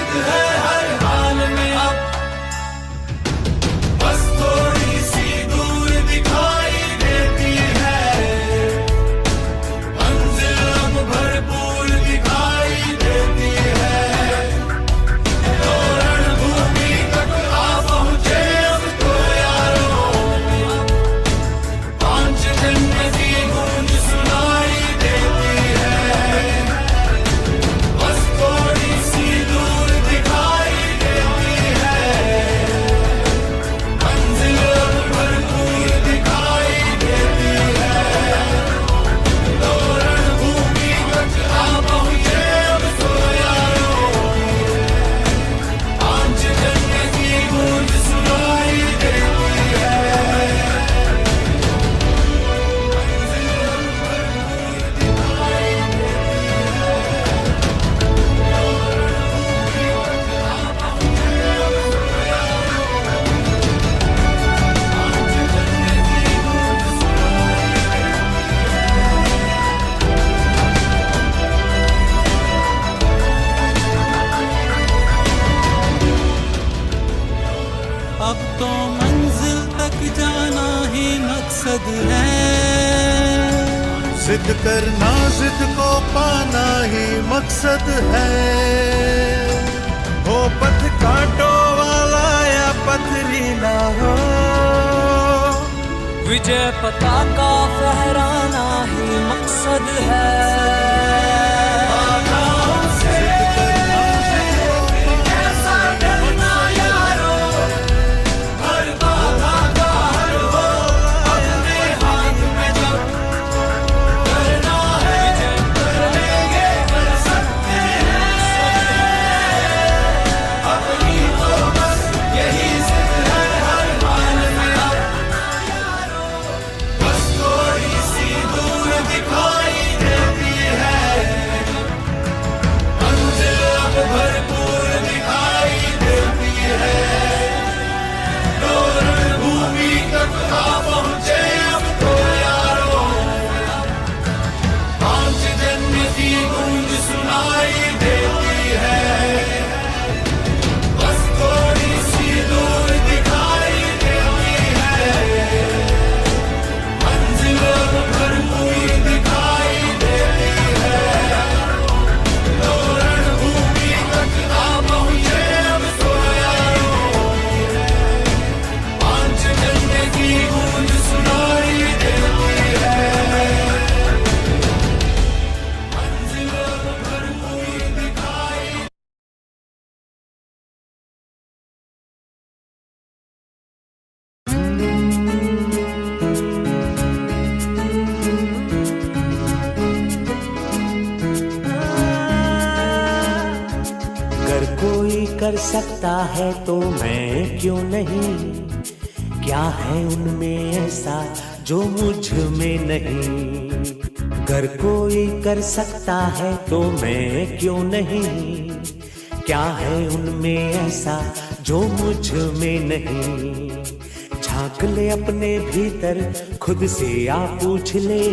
जिद है हर हाल में अब, बस थोड़ी सी दूर दिखाई देती है, मंजिल अब भरपूर दिखाई देती है। तो रणभूमि तक आ पहुंचे अब तो यारों, पांचजन्य की गूंज सुनाई देती है, बस थोड़ी सी दूर दिखाई देती है, मंजिल अब भरपूर दिखाई देती है। तो रणभूमि तक आ पहुंचे अब तो यारों, पांचजन्य की गूंज सुनाई देती है, अब तो मंजिल तक जाना ही मकसद है, जिद करना जिद को पाना ही मकसद है। हो पथ कांटो वाला या पथरीला हो, विजय पताका फहराना ही मकसद है। बस थोड़ी सी दूर दिखाई देती है, मंजिल अब भरपूर दिखाई देती है। तो रणभूमि तक आ पहुंचे अब तो यारों, पांचजन्य की गूंज सुनाई देती है, बस थोड़ी सी दूर दिखाई देती है, मंजिल अब भरपूर दिखाई देती है। तो रणभूमि तक आ पहुंचे अब तो यारों, पांचजन्य की गूंज सुनाई देती है, मंजिल अब भरपूर दिखाई। अगर कोई कर सकता है तो मैं क्यों नहीं, क्या है उनमें ऐसा जो मुझ में नहीं। अगर कोई कर सकता है तो मैं क्यों नहीं, क्या है उनमें ऐसा जो मुझ में नहीं। झांक ले अपने भीतर खुद से आ पूछ ले,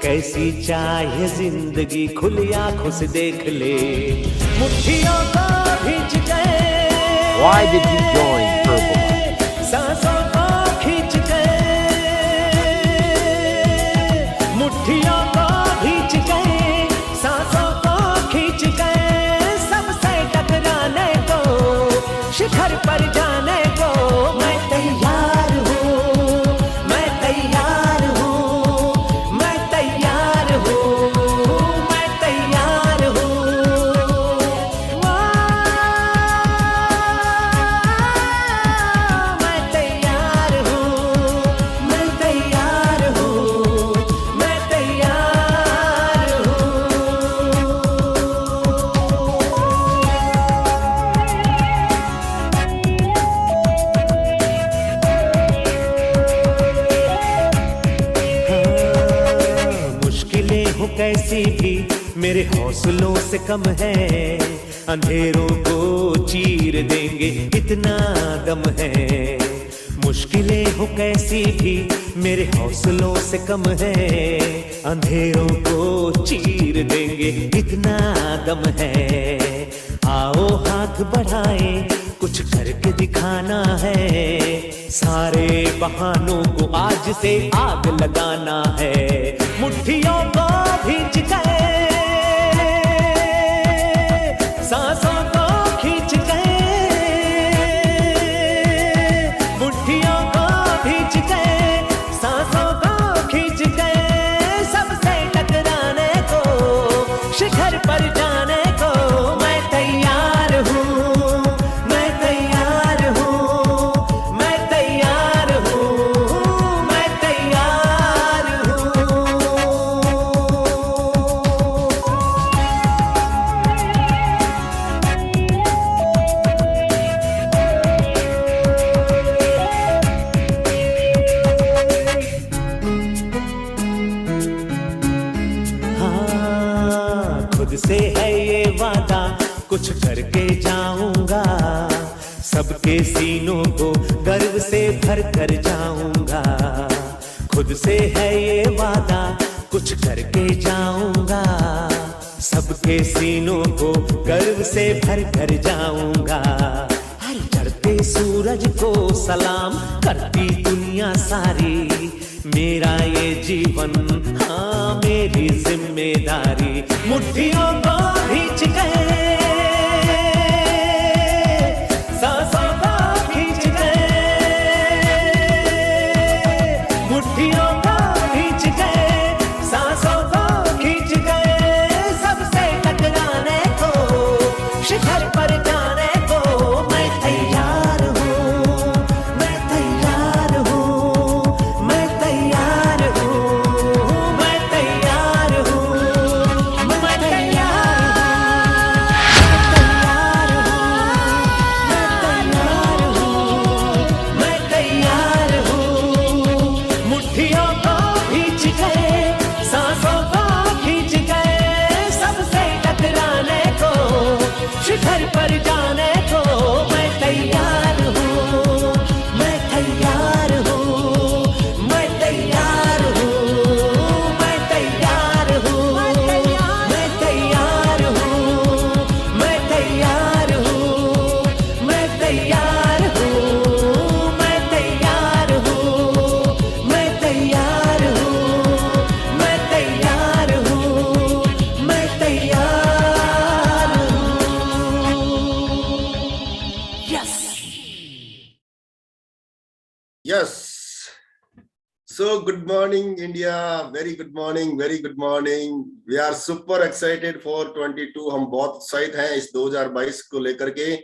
कैसी चाहे जिंदगी खुली आंखों से देख ले। मुट्ठियों को खींच गए, Why did you join Purple? सांसों को खींच गए, मुट्ठियों को खींच गए, सांसों को खींच गए, सबसे टकराने को, शिखर पर जाने को। मैं तैयार हूँ, मैं तैयार हूँ, मैं तैयार हूँ, मैं तैयार हूँ। मैं तैयार हूँ, मैं तैयार हूँ, मैं तैयार हूँ। मुश्किलें हो कैसी भी मेरे हौसलों से कम है, अंधेरों को चीर देंगे इतना दम है। मुश्किलें हो कैसी भी मेरे हौसलों से कम है, अंधेरों को चीर देंगे इतना दम है। आओ हाथ बढ़ाए, कुछ करके दिखाना है, सारे बहानों को आज से आग लगाना है। मुट्ठियों को भींच गए, सांसों को खींच गए, मुट्ठियों को भींच गए, सांसों को खींच गए, सबसे टकराने को, शिखर पर जाने को मैं तैयार हूँ, मैं तैयार हूँ, मैं तैयार हूँ, मैं तैयार हूँ। हाँ, खुद से है ये वादा, कुछ करके जाऊंगा, सबके सीनों को गर्व से भर कर जाऊंगा। खुद से है ये वादा, कुछ करके जाऊंगा, सबके सीनों को गर्व से भर कर जाऊंगा। हर चढ़ते सूरज को सलाम करती दुनिया सारी, मेरा ये जीवन, हाँ मेरी जिम्मेदारी। मुट्ठियों को भींच गए, सांसों को खींच गए, मुट्ठियों को भींच गए, सांसों को खींच गए, सबसे टकराने को, शिखर पर जाने को मैं तैयार हूँ, मैं तैयार हूँ, मैं तैयार हूँ, मैं तैयार हूँ, मैं तैयार हूँ, मैं तैयार हूँ। मुट्ठियों को खींच गए, सांसों को खींच गए, सबसे टकराने को, शिखर पर जाने को मैं तैयार हूँ, मैं तैयार हूँ, मैं तैयार हूँ, मैं तैयार हूँ, मैं तैयार हूँ, मैं तैयार हूँ, मैं तैयार हूँ, मैं तैयार हूँ, मैं तैयार हूँ, मैं तैयार हूँ, मैं तैयार हूँ। Yes. Yes. So good morning, India. Very good morning. Very good morning. We are super excited for 22. हम बहुत एक्साइट हैं इस 2022 को लेकर के.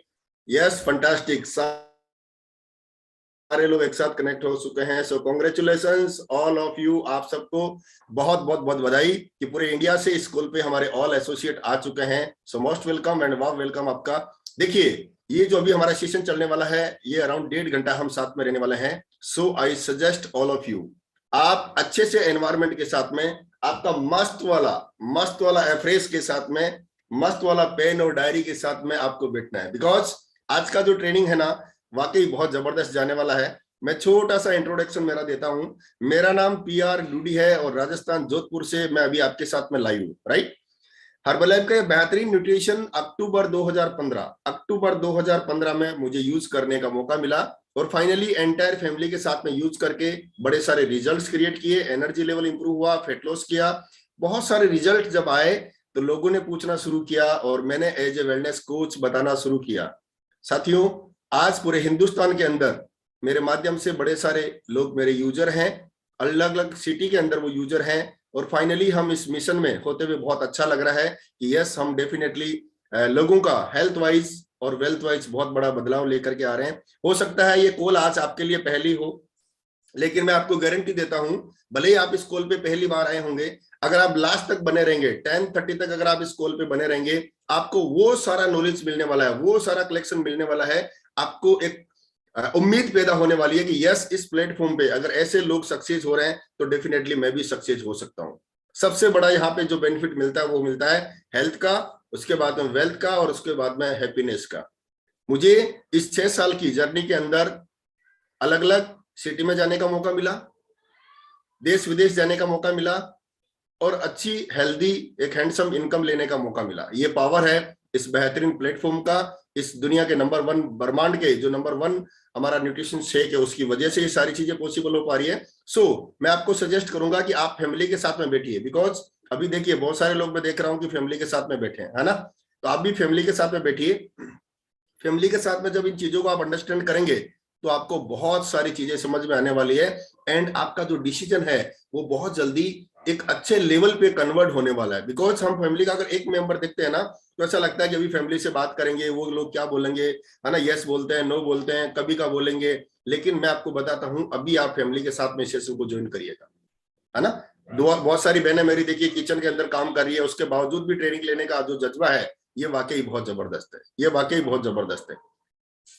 Yes, fantastic. सारे लोग एक साथ कनेक्ट हो चुके हैं. So congratulations all of you. आप सबको बहुत बहुत बहुत बधाई कि पूरे इंडिया से इस स्कूल पे हमारे ऑल एसोसिएट आ चुके हैं. So most welcome and warm welcome आपका. देखिए ये जो अभी हमारा सेशन चलने वाला है ये अराउंड 1.5 घंटा हम साथ में रहने वाले हैं. So I suggest all of you, आप अच्छे से एनवायरनमेंट के साथ में, आपका मस्त वाला एफ्रेस के साथ में, मस्त वाला पेन और डायरी के साथ में आपको बैठना है. बिकॉज आज का जो ट्रेनिंग है ना वाकई बहुत जबरदस्त जाने वाला है. मैं छोटा सा इंट्रोडक्शन मेरा देता हूं. मेरा नाम PR डूडी है और राजस्थान जोधपुर से मैं अभी आपके साथ में लाइव हूं. राइट. हर्बलाइफ का बेहतरीन न्यूट्रिशन अक्टूबर 2015 में मुझे यूज करने का मौका मिला और फाइनली एंटायर फैमिली के साथ में यूज करके बड़े सारे रिजल्ट्स क्रिएट किए. एनर्जी लेवल इंप्रूव हुआ, फेट लॉस किया. बहुत सारे रिजल्ट जब आए तो लोगों ने पूछना शुरू किया और मैंने एज ए वेलनेस कोच बताना शुरू किया. साथियों, आज पूरे हिंदुस्तान के अंदर मेरे माध्यम से बड़े सारे लोग मेरे यूजर हैं, अलग अलग सिटी के अंदर वो यूजर हैं और फाइनली हम इस मिशन में होते हुए बहुत अच्छा लग रहा है कि यस, हम डेफिनेटली लोगों का हेल्थ वाइज और वेल्थ वाइज बहुत बड़ा बदलाव लेकर के आ रहे हैं. हो सकता है ये कॉल आज आपके लिए पहली हो, लेकिन मैं आपको गारंटी देता हूं, भले ही आप इस कॉल पे पहली बार आए होंगे, अगर आप लास्ट तक बने रहेंगे, 10:30 तक अगर आप इस कॉल पे बने रहेंगे, आपको वो सारा नॉलेज मिलने वाला है, वो सारा कलेक्शन मिलने वाला है. आपको एक उम्मीद पैदा होने वाली है कि यस, इस प्लेटफॉर्म पे अगर ऐसे लोग सक्सेस हो रहे हैं तो डेफिनेटली मैं भी सक्सेस हो सकता हूं. सबसे बड़ा यहाँ पे जो बेनिफिट मिलता है वो मिलता है हेल्थ का, उसके बाद में वेल्थ का और उसके बाद में हैप्पीनेस का. मुझे इस 6 साल की जर्नी के अंदर अलग अलग सिटी में जाने का मौका मिला, देश विदेश जाने का मौका मिला और अच्छी हेल्दी एक हैंडसम इनकम लेने का मौका मिला. ये पावर है इस बेहतरीन प्लेटफॉर्म का, इस दुनिया के नंबर 1 ब्रह्मांड के जो नंबर 1 हमारा न्यूट्रिशन शेक है उसकी वजह से ये सारी चीजें पॉसिबल हो पा रही है। सो मैं आपको सजेस्ट करूंगा कि आप फैमिली के साथ में बैठिए, बिकॉज अभी देखिए बहुत सारे लोग मैं देख रहा हूं कि फैमिली के साथ में बैठे हैं, है ना। तो आप भी फैमिली के साथ में बैठिए। फैमिली के साथ में जब इन चीजों को आप अंडरस्टैंड करेंगे तो आपको बहुत सारी चीजें समझ में आने वाली है, एंड आपका जो डिसीजन है वो बहुत जल्दी एक अच्छे लेवल पे कन्वर्ट होने वाला है। बिकॉज हम फैमिली का अगर एक मेंबर देखते हैं ना तो ऐसा लगता है कि अभी फैमिली से बात करेंगे, वो लोग क्या बोलेंगे, है ना, यस बोलते हैं, नो बोलते हैं, कभी का बोलेंगे। लेकिन मैं आपको बताता हूं, अभी आप फैमिली के साथ में सेशन को ज्वाइन करिएगा, है ना। बहुत सारी बहनें मेरी देखिए किचन के अंदर काम कर रही है, उसके बावजूद भी ट्रेनिंग लेने का जो जज्बा है ये वाकई बहुत जबरदस्त है, ये वाकई बहुत जबरदस्त है।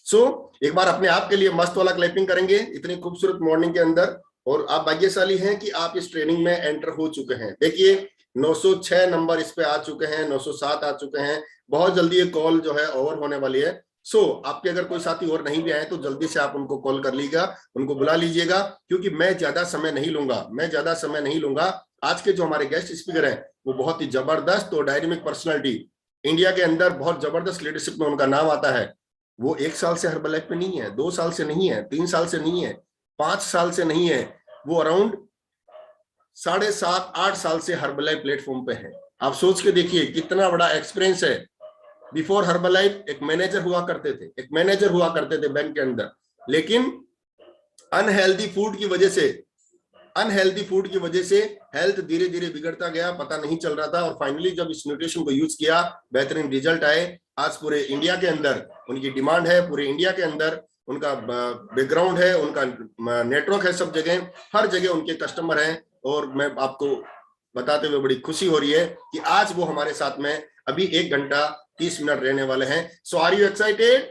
सो एक बार अपने आप के लिए मस्त वाला क्लैपिंग करेंगे इतनी खूबसूरत मॉर्निंग के अंदर। और आप भाग्यशाली हैं कि आप इस ट्रेनिंग में एंटर हो चुके हैं। देखिए 906 नंबर इस पे आ चुके हैं, 907 आ चुके हैं। बहुत जल्दी ये कॉल जो है ओवर होने वाली है। सो आपके अगर कोई साथी और नहीं भी आए तो जल्दी से आप उनको कॉल कर लीजिएगा, उनको बुला लीजिएगा, क्योंकि मैं ज्यादा समय नहीं लूंगा। आज के जो हमारे गेस्ट स्पीकर हैं वो बहुत ही जबरदस्त और डायनेमिक पर्सनालिटी, इंडिया के अंदर बहुत जबरदस्त लीडरशिप में उनका नाम आता है। वो 1 साल से हर्बलाइफ में नहीं है, 2 साल से नहीं है, 3 साल से नहीं है, 5 साल से नहीं है, वो अराउंड 7.5-8 साल से हर्बलाइफ प्लेटफॉर्म पे है। आप सोच के देखिए कितना बड़ा एक्सपीरियंस है। बिफोर हर्बलाइफ एक मैनेजर हुआ करते थे बैंक के अंदर, लेकिन अनहेल्दी फूड की वजह से हेल्थ धीरे धीरे बिगड़ता गया, पता नहीं चल रहा था। और फाइनली जब इस न्यूट्रिशन को यूज किया, बेहतरीन रिजल्ट आए। आज पूरे इंडिया के अंदर उनकी डिमांड है, पूरे इंडिया के अंदर उनका बैकग्राउंड है, उनका नेटवर्क है, सब जगह, हर जगह उनके कस्टमर हैं। और मैं आपको बताते हुए बड़ी खुशी हो रही है कि आज वो हमारे साथ में अभी 1 घंटा 30 मिनट रहने वाले हैं। So are you excited?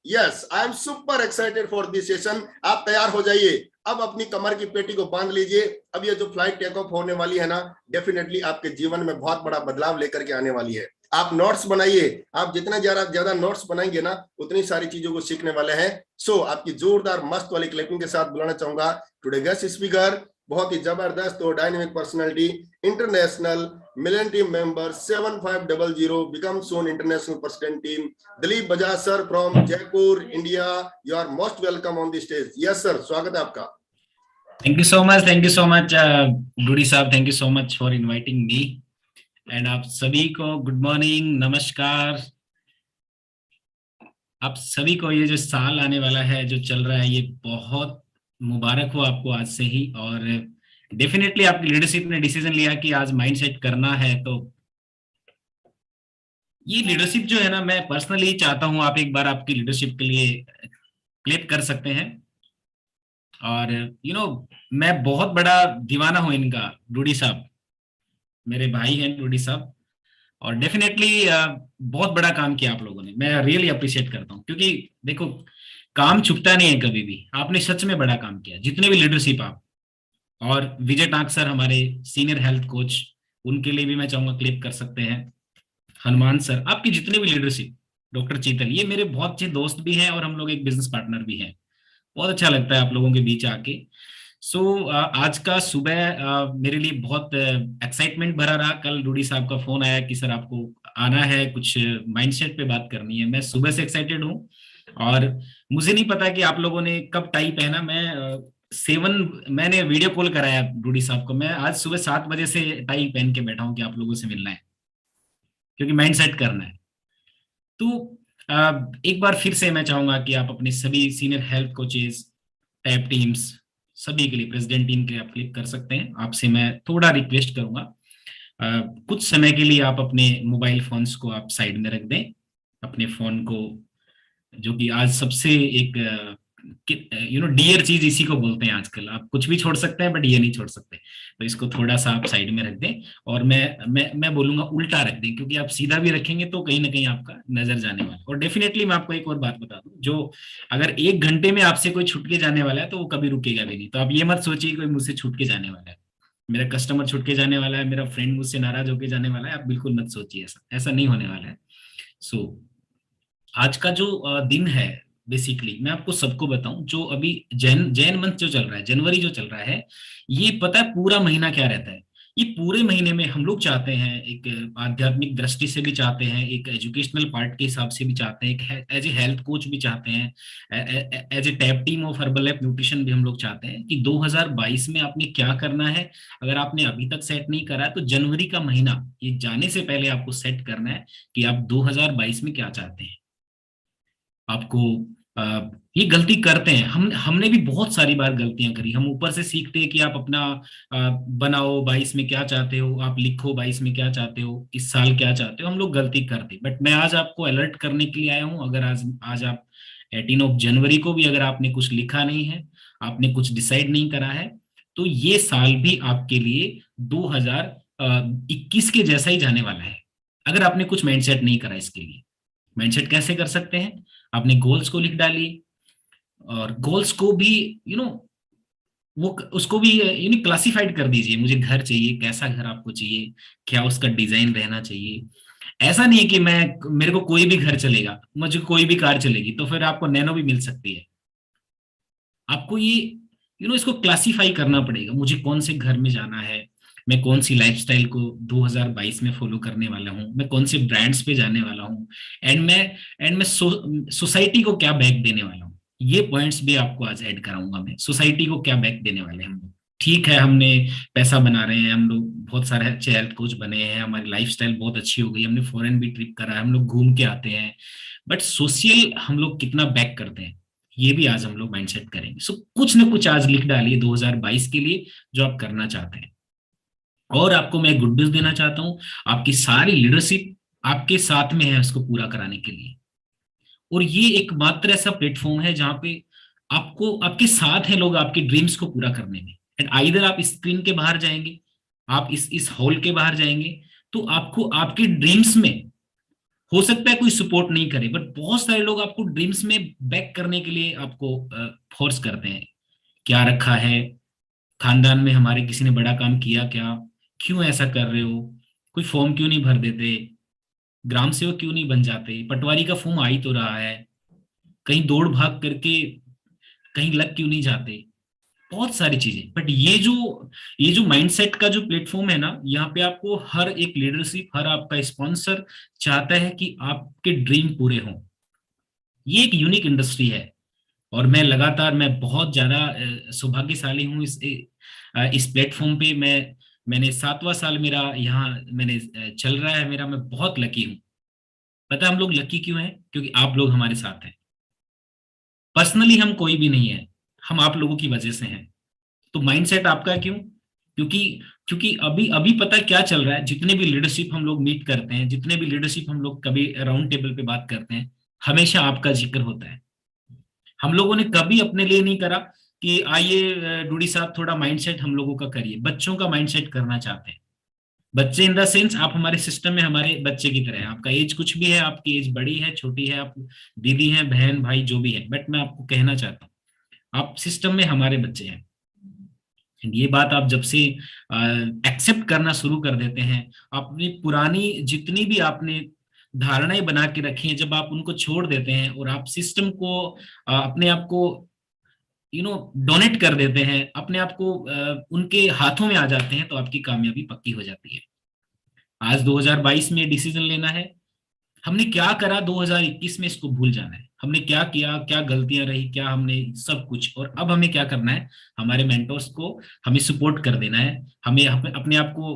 Yes, I am super excited for this session. आप तैयार हो जाइए, अब अपनी कमर की पेटी को बांध लीजिए। अब ये जो फ्लाइट टेक ऑफ होने वाली है ना, डेफिनेटली आपके जीवन में बहुत बड़ा बदलाव लेकर के आने वाली है। आप नोट्स बनाइए, आप जितना ज्यादा नोट्स बनाएंगे ना उतनी सारी चीजों को सीखने वाले हैं। सो आपकी जोरदार मस्त वाली क्लैपिंग के साथ बुलाना चाहूंगा टुडे गेस्ट स्पीकर, बहुत ही जबरदस्त और dynamic personality, international million team member 7500 become soon international president team, Dilip Bajaj sir from Jaipur India. You are most welcome on the stage. Yes sir, स्वागत है आपका। Thank you so much Dudi sahab, thank you so much for inviting me. And आप सभी को good morning, नमस्कार। आप सभी को ये जो साल आने वाला है, जो चल रहा है, ये बहुत मुबारक हो आपको आज से ही। और डेफिनेटली आपकी लीडरशिप ने डिसीजन लिया कि आज माइंडसेट करना है, तो ये लीडरशिप जो है ना, मैं पर्सनली चाहता हूं आप एक बार आपकी लीडरशिप के लिए क्लैप कर सकते हैं। और मैं बहुत बड़ा दीवाना हूं इनका, डूडी साहब मेरे भाई हैं, डूडी साहब। और डेफिनेटली बहुत बड़ा काम किया आप लोगों ने, मैं रियली अप्रिशिएट करता हूं। क्योंकि देखो, काम छुपता नहीं है कभी भी, आपने सच में बड़ा काम किया, जितने भी लीडरशिप आप। और विजय टांक सर हमारे सीनियर हेल्थ कोच, उनके लिए भी मैं चाहूंगा क्लिप कर सकते हैं। हनुमान सर, आपकी जितने भी लीडरशिप, डॉक्टर चीतल, ये मेरे बहुत अच्छे दोस्त भी हैं और हम लोग एक बिजनेस पार्टनर भी हैं। बहुत अच्छा लगता है आप लोगों के बीच आके। आज का सुबह मेरे लिए बहुत एक्साइटमेंट भरा रहा। कल डूडी साहब का फोन आया कि सर आपको आना है, कुछ माइंडसेट पे बात करनी है। मैं सुबह से एक्साइटेड हूँ और मुझे नहीं पता कि आप लोगों ने कब टाई पहना। मैंने वीडियो कॉल कराया डूडी साहब को। मैं आज सुबह 7 बजे से टाई पहन के बैठा हूँ कि आप लोगों से मिलना है, क्योंकि माइंडसेट करना है। तो एक बार फिर से मैं चाहूंगा कि आप अपने सभी senior health coaches, tab teams, सभी के लिए, प्रेसिडेंट टीम के लिए आप क्लिक कर सकते हैं। आपसे मैं थोड़ा रिक्वेस्ट करूंगा, कुछ समय के लिए आप अपने मोबाइल फोन्स को आप साइड में रख दें। अपने फोन को, जो कि आज सबसे एक डियर चीज इसी को बोलते हैं आजकल। आप कुछ भी छोड़ सकते हैं बट ये नहीं छोड़ सकते, तो इसको थोड़ा सा आप साइड में रख दें। और मैं बोलूंगा उल्टा रख दें, क्योंकि आप सीधा भी रखेंगे तो कहीं ना कहीं आपका नजर जाने वाला है। और डेफिनेटली मैं आपको एक और बात बता दूं, जो अगर 1 घंटे में आपसे कोई छूट के जाने वाला है तो वो कभी रुकेगा भी नहीं। तो आप ये मत सोचिए कोई मुझसे छूट के जाने वाला है, मेरा कस्टमर छूट के जाने वाला है, मेरा फ्रेंड मुझसे नाराज होके जाने वाला है। आप बिल्कुल मत सोचिए, ऐसा नहीं होने वाला है। आज का जो दिन है, बेसिकली मैं आपको सबको बताऊं, जो अभी जैन मंथ जो चल रहा है, जनवरी जो चल रहा है, ये पता है पूरा महीना क्या रहता है? ये पूरे महीने में हम लोग चाहते हैं, एक आध्यात्मिक दृष्टि से भी चाहते हैं, एक एजुकेशनल पार्ट के हिसाब से भी चाहते हैं, एक एज ए हेल्थ कोच भी चाहते हैं, as a tab team of Herbalife nutrition भी हम लोग चाहते हैं कि 2022 में आपने क्या करना है। अगर आपने अभी तक सेट नहीं करा है तो जनवरी का महीना ये जाने से पहले आपको सेट करना है कि आप 2022 में क्या चाहते हैं। आपको ये गलती करते हैं, हमने भी बहुत सारी बार गलतियां करी। हम ऊपर से सीखते हैं कि आप अपना बनाओ 22 में क्या चाहते हो, आप लिखो 22 में क्या चाहते हो, इस साल क्या चाहते हो, हम लोग गलती करते। बट मैं आज आपको अलर्ट करने के लिए आया हूं। अगर आज आप 18 ऑफ जनवरी को भी अगर आपने कुछ लिखा नहीं है, आपने कुछ डिसाइड नहीं करा है, तो ये साल भी आपके लिए 2021 के जैसा ही जाने वाला है, अगर आपने कुछ माइंडसेट नहीं करा। इसके लिए माइंडसेट कैसे कर सकते हैं? आपने गोल्स को लिख डालिए, और गोल्स को भी वो उसको भी क्लासिफाइड कर दीजिए। मुझे घर चाहिए, कैसा घर आपको चाहिए, क्या उसका डिजाइन रहना चाहिए। ऐसा नहीं है कि मेरे को कोई भी घर चलेगा, मुझे कोई भी कार चलेगी, तो फिर आपको नैनो भी मिल सकती है। आपको ये इसको क्लासिफाई करना पड़ेगा। मुझे कौन से घर में जाना है, मैं कौन सी लाइफस्टाइल को 2022 में फॉलो करने वाला हूँ, मैं कौन से ब्रांड्स पे जाने वाला हूँ, एंड मैं सोसाइटी को क्या बैक देने वाला हूँ। ये पॉइंट्स भी आपको आज ऐड कराऊंगा मैं। सोसाइटी को क्या बैक देने वाले हैं हम लोग। ठीक है, हमने पैसा बना रहे हैं, हम लोग बहुत सारे अच्छे हेल्थ कोच बने हैं, हमारी लाइफस्टाइल बहुत अच्छी हो गई, हमने फॉरेन भी ट्रिप करा है, हम लोग घूम के आते हैं, बट सोशल हम लोग कितना बैक करते हैं, ये भी आज हम लोग माइंडसेट करेंगे। सो कुछ ना कुछ आज लिख डालिए 2022 के लिए जो आप करना चाहते हैं। और आपको मैं गुड न्यूज देना चाहता हूं, आपकी सारी लीडरशिप आपके साथ में है उसको पूरा कराने के लिए। और ये एकमात्र ऐसा प्लेटफॉर्म है जहां पे आपको आपके साथ है लोग आपके ड्रीम्स को पूरा करने में। एंड आइदर आप स्क्रीन के बाहर जाएंगे, आप इस हॉल के बाहर जाएंगे, तो आपको आपके ड्रीम्स में हो सकता है कोई सपोर्ट नहीं करे, बट बहुत सारे लोग आपको ड्रीम्स में बैक करने के लिए आपको फोर्स करते हैं। क्या रखा है खानदान में, हमारे किसी ने बड़ा काम किया क्या, क्यों ऐसा कर रहे हो, कोई फॉर्म क्यों नहीं भर देते, ग्राम सेवक क्यों नहीं बन जाते, पटवारी का फॉर्म आ ही तो रहा है, कहीं दौड़ भाग करके कहीं लग क्यों नहीं जाते, बहुत सारी चीजें। बट ये जो माइंडसेट का जो प्लेटफॉर्म है ना, यहाँ पे आपको हर एक लीडरशिप, हर आपका स्पॉन्सर चाहता है कि आपके ड्रीम पूरे हों। ये एक यूनिक इंडस्ट्री है, और मैं लगातार मैं बहुत ज्यादा सौभाग्यशाली हूँ इस प्लेटफॉर्म पे। मैंने 7वां साल मेरा यहाँ मैंने चल रहा है मेरा, मैं बहुत लकी हूँ। पता है हम लोग लकी क्यों हैं? क्योंकि आप लोग हमारे साथ हैं। पर्सनली हम कोई भी नहीं है, हम आप लोगों की वजह से हैं। तो माइंडसेट आपका क्यों? क्योंकि अभी पता क्या चल रहा है, जितने भी लीडरशिप हम लोग मीट करते हैं, जितने भी लीडरशिप हम लोग कभी राउंड टेबल पे बात करते हैं, हमेशा आपका जिक्र होता है। हम लोगों ने कभी अपने लिए नहीं करा कि आइए डूडी साहब थोड़ा माइंडसेट हम लोगों का करिए। बच्चों का माइंडसेट करना चाहते हैं। बच्चे इन द सेंस आप हमारे सिस्टम में हमारे बच्चे की तरह है। आपका एज कुछ भी है, आपकी एज बड़ी है छोटी है, आप दीदी हैं बहन भाई जो भी है, बट मैं आपको कहना चाहता हूँ आप सिस्टम में हमारे बच्चे हैं। ये बात आप जब से एक्सेप्ट करना शुरू कर देते हैं, अपनी पुरानी जितनी भी आपने धारणाएं बना के रखी हैं, जब आप उनको छोड़ देते हैं और आप सिस्टम को अपने आप को डोनेट कर देते हैं, अपने आप को उनके हाथों में आ जाते हैं, तो आपकी कामयाबी पक्की हो जाती है। आज 2022 में डिसीजन लेना है, हमने क्या करा 2021 में इसको भूल जाना है। हमने क्या किया, क्या गलतियां रही, क्या हमने सब कुछ, और अब हमें क्या करना है, हमारे मेंटर्स को हमें सपोर्ट कर देना है। हमें अपने आप को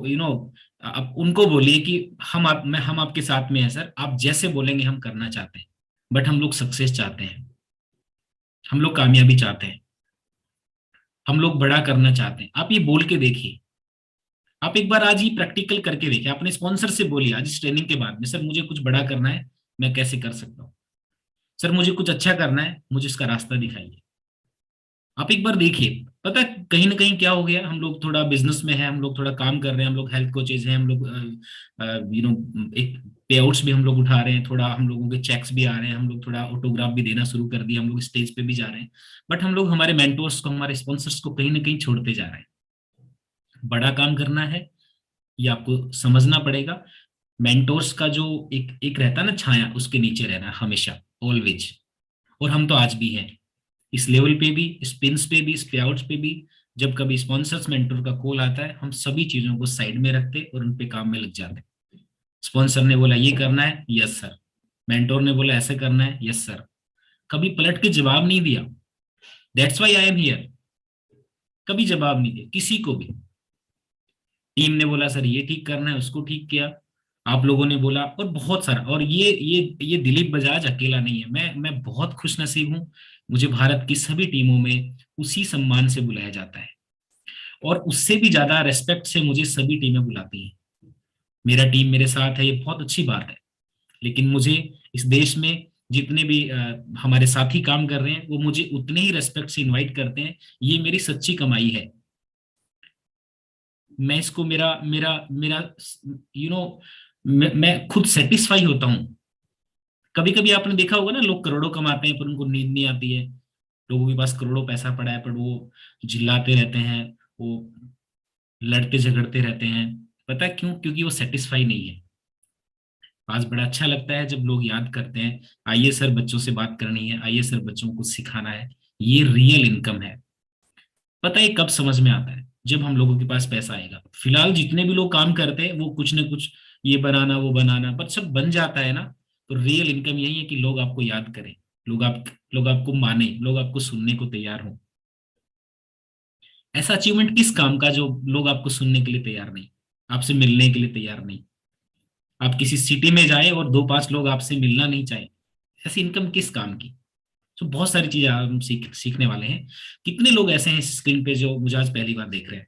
आप उनको बोलिए कि हम आपके साथ में हैं सर, आप जैसे बोलेंगे हम करना चाहते हैं। बट हम लोग सक्सेस चाहते हैं, हम लोग कामयाबी चाहते हैं, हम लोग बड़ा करना चाहते हैं। आप ये बोल के देखिए, आप एक बार आज ही प्रैक्टिकल करके देखिए। अपने स्पॉन्सर से बोलिए आज इस ट्रेनिंग के बाद में, सर मुझे कुछ बड़ा करना है, मैं कैसे कर सकता हूँ, सर मुझे कुछ अच्छा करना है, मुझे इसका रास्ता दिखाइए। आप एक बार देखिए, पता है कहीं ना कहीं क्या हो गया, हम लोग थोड़ा बिजनेस में है, हम लोग थोड़ा काम कर रहे हैं, हम लोग हेल्थ कोचेज हैं, हम लोग एक पे आउट्स भी हम लोग उठा रहे हैं, थोड़ा हम लोगों के चेक्स भी आ रहे हैं, हम लोग थोड़ा ऑटोग्राफ भी देना शुरू कर दिया, हम लोग स्टेज पे भी जा रहे हैं, बट हम लोग हमारे मेंटोर्स को, हमारे स्पॉन्सर्स को कहीं ना कहीं छोड़ते जा रहे हैं। बड़ा काम करना है, ये आपको समझना पड़ेगा। मेंटोर्स का जो एक रहता है ना छाया, उसके नीचे रहना हमेशा, ऑलवेज। और हम तो आज भी हैं इस लेवल पे भी, इस पिंस पे भी, इस पे आउट्स पे भी, जब कभी स्पॉन्सर्स मेंटोर का कॉल आता है, हम सभी चीजों को साइड में रखते और उन पे काम में लग जाते। स्पॉन्सर ने बोला ये करना है, यस सर। मेंटोर ने बोला ऐसे करना है, यस सर। कभी पलट के जवाब नहीं दिया। That's why I am here. कभी जवाब नहीं दिया किसी को भी। टीम ने बोला सर ये ठीक करना है, उसको ठीक किया। आप लोगों ने बोला, और बहुत सारा। और ये दिलीप बजाज अकेला नहीं है। मैं बहुत खुश नसीब हूं। मुझे भारत की सभी टीमों में उसी सम्मान से बुलाया जाता है, और उससे भी ज्यादा रेस्पेक्ट से मुझे सभी टीमें बुलाती हैं। मेरा टीम मेरे साथ है, ये बहुत अच्छी बात है। लेकिन मुझे इस देश में जितने भी हमारे साथी काम कर रहे हैं, वो मुझे उतने ही रेस्पेक्ट से इनवाइट करते हैं। ये मेरी सच्ची कमाई है। मैं इसको मेरा मेरा मेरा मैं खुद सेटिस्फाई होता हूँ। कभी कभी आपने देखा होगा ना, लोग करोड़ों कमाते हैं पर उनको नींद नहीं आती है। लोगों के पास करोड़ों पैसा पड़ा है पर वो चिल्लाते रहते हैं, वो लड़ते झगड़ते रहते हैं। पता है क्यों? क्योंकि वो सेटिस्फाई नहीं है। आज बड़ा अच्छा लगता है जब लोग याद करते हैं, आइए सर बच्चों से बात करनी है, आइए सर बच्चों को सिखाना है। ये रियल इनकम है। पता है कब समझ में आता है? जब हम लोगों के पास पैसा आएगा। फिलहाल जितने भी लोग काम करते हैं वो कुछ ना कुछ ये बनाना वो बनाना, पर सब बन जाता है ना, तो रियल इनकम यही है कि लोग आपको याद करें, लोग आपको माने, लोग आपको सुनने को तैयार हों। ऐसा अचीवमेंट किस काम का जो लोग आपको सुनने के लिए तैयार नहीं, आपसे मिलने के लिए तैयार नहीं? आप किसी सिटी में जाए और 2-5 लोग आपसे मिलना नहीं चाहे, ऐसी इनकम किस काम की? तो बहुत सारी चीजें हम सीखने वाले हैं। कितने लोग ऐसे हैं स्क्रीन पे जो मुझे आज पहली बार देख रहे हैं,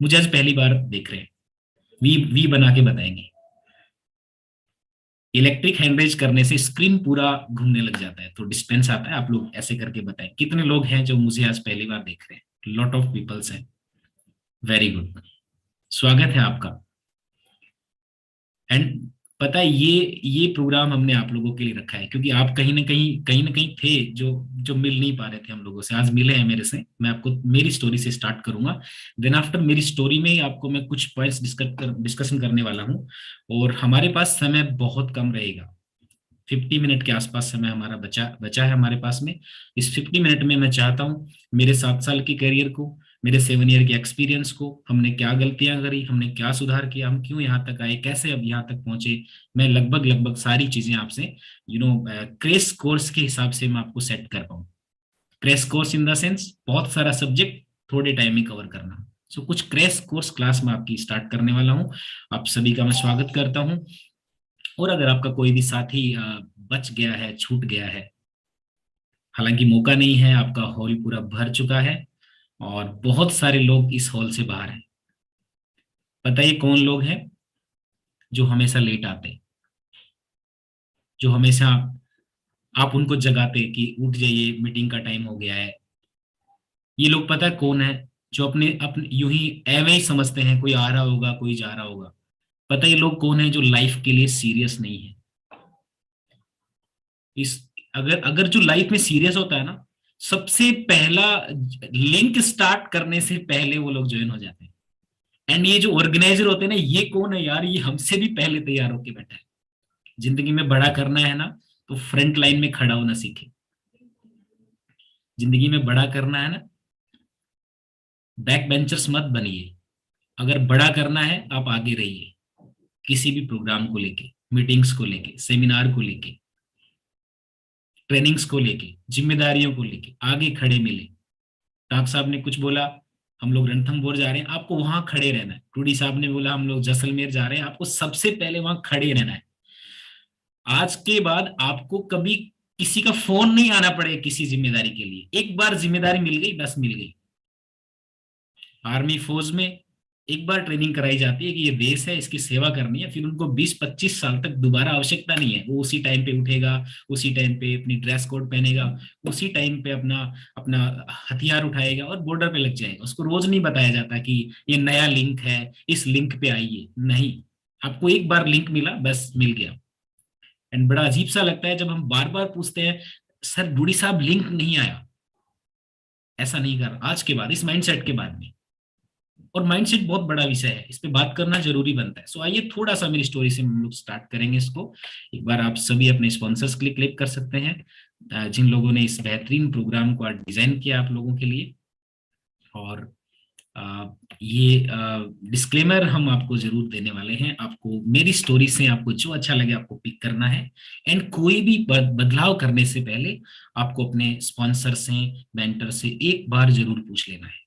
मुझे आज पहली बार देख रहे हैं, वी बना के बताएंगे। इलेक्ट्रिक हैंडरेज करने से स्क्रीन पूरा घूमने लग जाता है, तो डिस्टेंस आता है। आप लोग ऐसे करके बताएं कितने लोग हैं जो मुझे आज पहली बार देख रहे हैं। लॉट ऑफ पीपल्स हैं। वेरी गुड, स्वागत है आपका। एंड पता है ये प्रोग्राम हमने आप लोगों के लिए रखा है, क्योंकि आप कहीं ना कहीं थे जो मिल नहीं पा रहे थे हम लोगों से, आज मिले हैं मेरे से। मैं आपको मेरी स्टोरी से स्टार्ट करूंगा, देन आफ्टर मेरी स्टोरी में ही आपको मैं कुछ पॉइंट्स डिस्कशन करने वाला हूं। और हमारे पास समय बहुत कम रहेगा, 50 मिनट के आसपास समय हमारा बचा है हमारे पास में। इस 50 मिनट में मैं चाहता हूं मेरे 7 साल के करियर को, मेरे 7 ईयर के एक्सपीरियंस को, हमने क्या गलतियां करी, हमने क्या सुधार किया, हम क्यों यहाँ तक आए, कैसे अब यहाँ तक पहुंचे, मैं लगभग सारी चीजें आपसे क्रेश कोर्स के हिसाब से मैं आपको सेट कर पाऊँ। Crash course in the sense बहुत सारा सब्जेक्ट थोड़े टाइम में कवर करना। सो कुछ क्रेश कोर्स क्लास में आपकी स्टार्ट करने वाला हूँ। आप सभी का मैं स्वागत करता हूँ। और अगर आपका कोई भी साथी बच गया है, छूट गया है, हालांकि मौका नहीं है, आपका हॉल पूरा भर चुका है और बहुत सारे लोग इस हॉल से बाहर हैं। पता है कौन लोग हैं? जो हमेशा लेट आते, जो हमेशा आप उनको जगाते कि उठ जाइए मीटिंग का टाइम हो गया है। ये लोग पता है कौन है? जो अपने अपने यूं ही एवं ही समझते हैं कोई आ रहा होगा कोई जा रहा होगा। पता है ये लोग कौन है? जो लाइफ के लिए सीरियस नहीं है। इस अगर जो लाइफ में सीरियस होता है ना, सबसे पहला लिंक स्टार्ट करने से पहले वो लोग ज्वाइन हो जाते हैं। एंड ये जो ऑर्गेनाइजर होते हैं ना, ये कौन है यार? ये हमसे भी पहले तैयार होके बैठा है। जिंदगी में बड़ा करना है ना, तो फ्रंट लाइन में खड़ा होना सीखे। जिंदगी में बड़ा करना है ना, बैक बेंचर्स मत बनिए। अगर बड़ा करना है आप आगे रहिए, किसी भी प्रोग्राम को लेके, मीटिंग्स को लेके, सेमिनार को लेके, ट्रेनिंग्स को लेके, जिम्मेदारियों को लेके आगे खड़े मिले। टाक साहब ने कुछ बोला, हम लोग रणथंभौर जा रहे हैं, आपको वहां खड़े रहना है। टूडी साहब ने बोला हम लोग जैसलमेर जा रहे हैं, आपको सबसे पहले वहां खड़े रहना है। आज के बाद आपको कभी किसी का फोन नहीं आना पड़े किसी जिम्मेदारी के लिए। एक बार जिम्मेदारी मिल गई, बस मिल गई। आर्मी फौज में एक बार ट्रेनिंग कराई जाती है कि ये देश है, इसकी सेवा करनी है, फिर उनको 20-25 साल तक दोबारा आवश्यकता नहीं है। वो उसी टाइम पे उठेगा, उसी टाइम पे अपनी ड्रेस कोड पहनेगा, उसी टाइम पे अपना अपना हथियार उठाएगा और बॉर्डर पे लग जाएगा। उसको रोज नहीं बताया जाता कि ये नया लिंक है, इस लिंक पे आइए। नहीं, आपको एक बार लिंक मिला, बस मिल गया। एंड बड़ा अजीब सा लगता है जब हम बार बार पूछते हैं, सर डूडी साहब लिंक नहीं आया। ऐसा नहीं कर आज के बाद, इस माइंडसेट के बाद में। और माइंडसेट बहुत बड़ा विषय है, इस पे बात करना जरूरी बनता है। सो आइए थोड़ा सा मेरी स्टोरी से हम लोग स्टार्ट करेंगे इसको। एक बार आप सभी अपने स्पॉन्सर्स के लिए क्लिक कर सकते हैं, जिन लोगों ने इस बेहतरीन प्रोग्राम को डिजाइन किया आप लोगों के लिए। और ये डिस्क्लेमर हम आपको जरूर देने वाले हैं। आपको मेरी स्टोरी से आपको जो अच्छा लगे आपको पिक करना है, एंड कोई भी बदलाव करने से पहले आपको अपने स्पॉन्सर से, मेंटर से एक बार जरूर पूछ लेना है।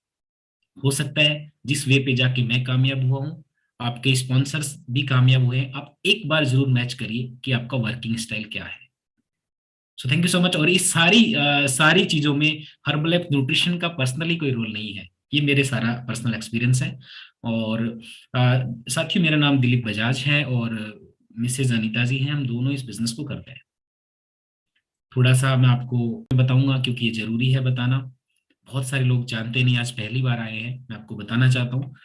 हो सकता है जिस वे पे जाके मैं कामयाब हुआ हूँ, आपके स्पॉन्सर्स भी कामयाब हुए हैं। आप एक बार जरूर मैच करिए कि आपका वर्किंग स्टाइल क्या है। सो थैंक यू सो मच। और इस सारी चीजों में हर्बलाइफ न्यूट्रिशन का पर्सनली कोई रोल नहीं है, ये मेरे सारा पर्सनल एक्सपीरियंस है। और साथियों, मेरा नाम दिलीप बजाज है और मिसेज अनीता जी हैं। हम दोनों इस बिजनेस को करते हैं। थोड़ा सा मैं आपको बताऊंगा क्योंकि ये जरूरी है बताना। बहुत सारे लोग जानते नहीं, आज पहली बार आए हैं। मैं आपको बताना चाहता हूँ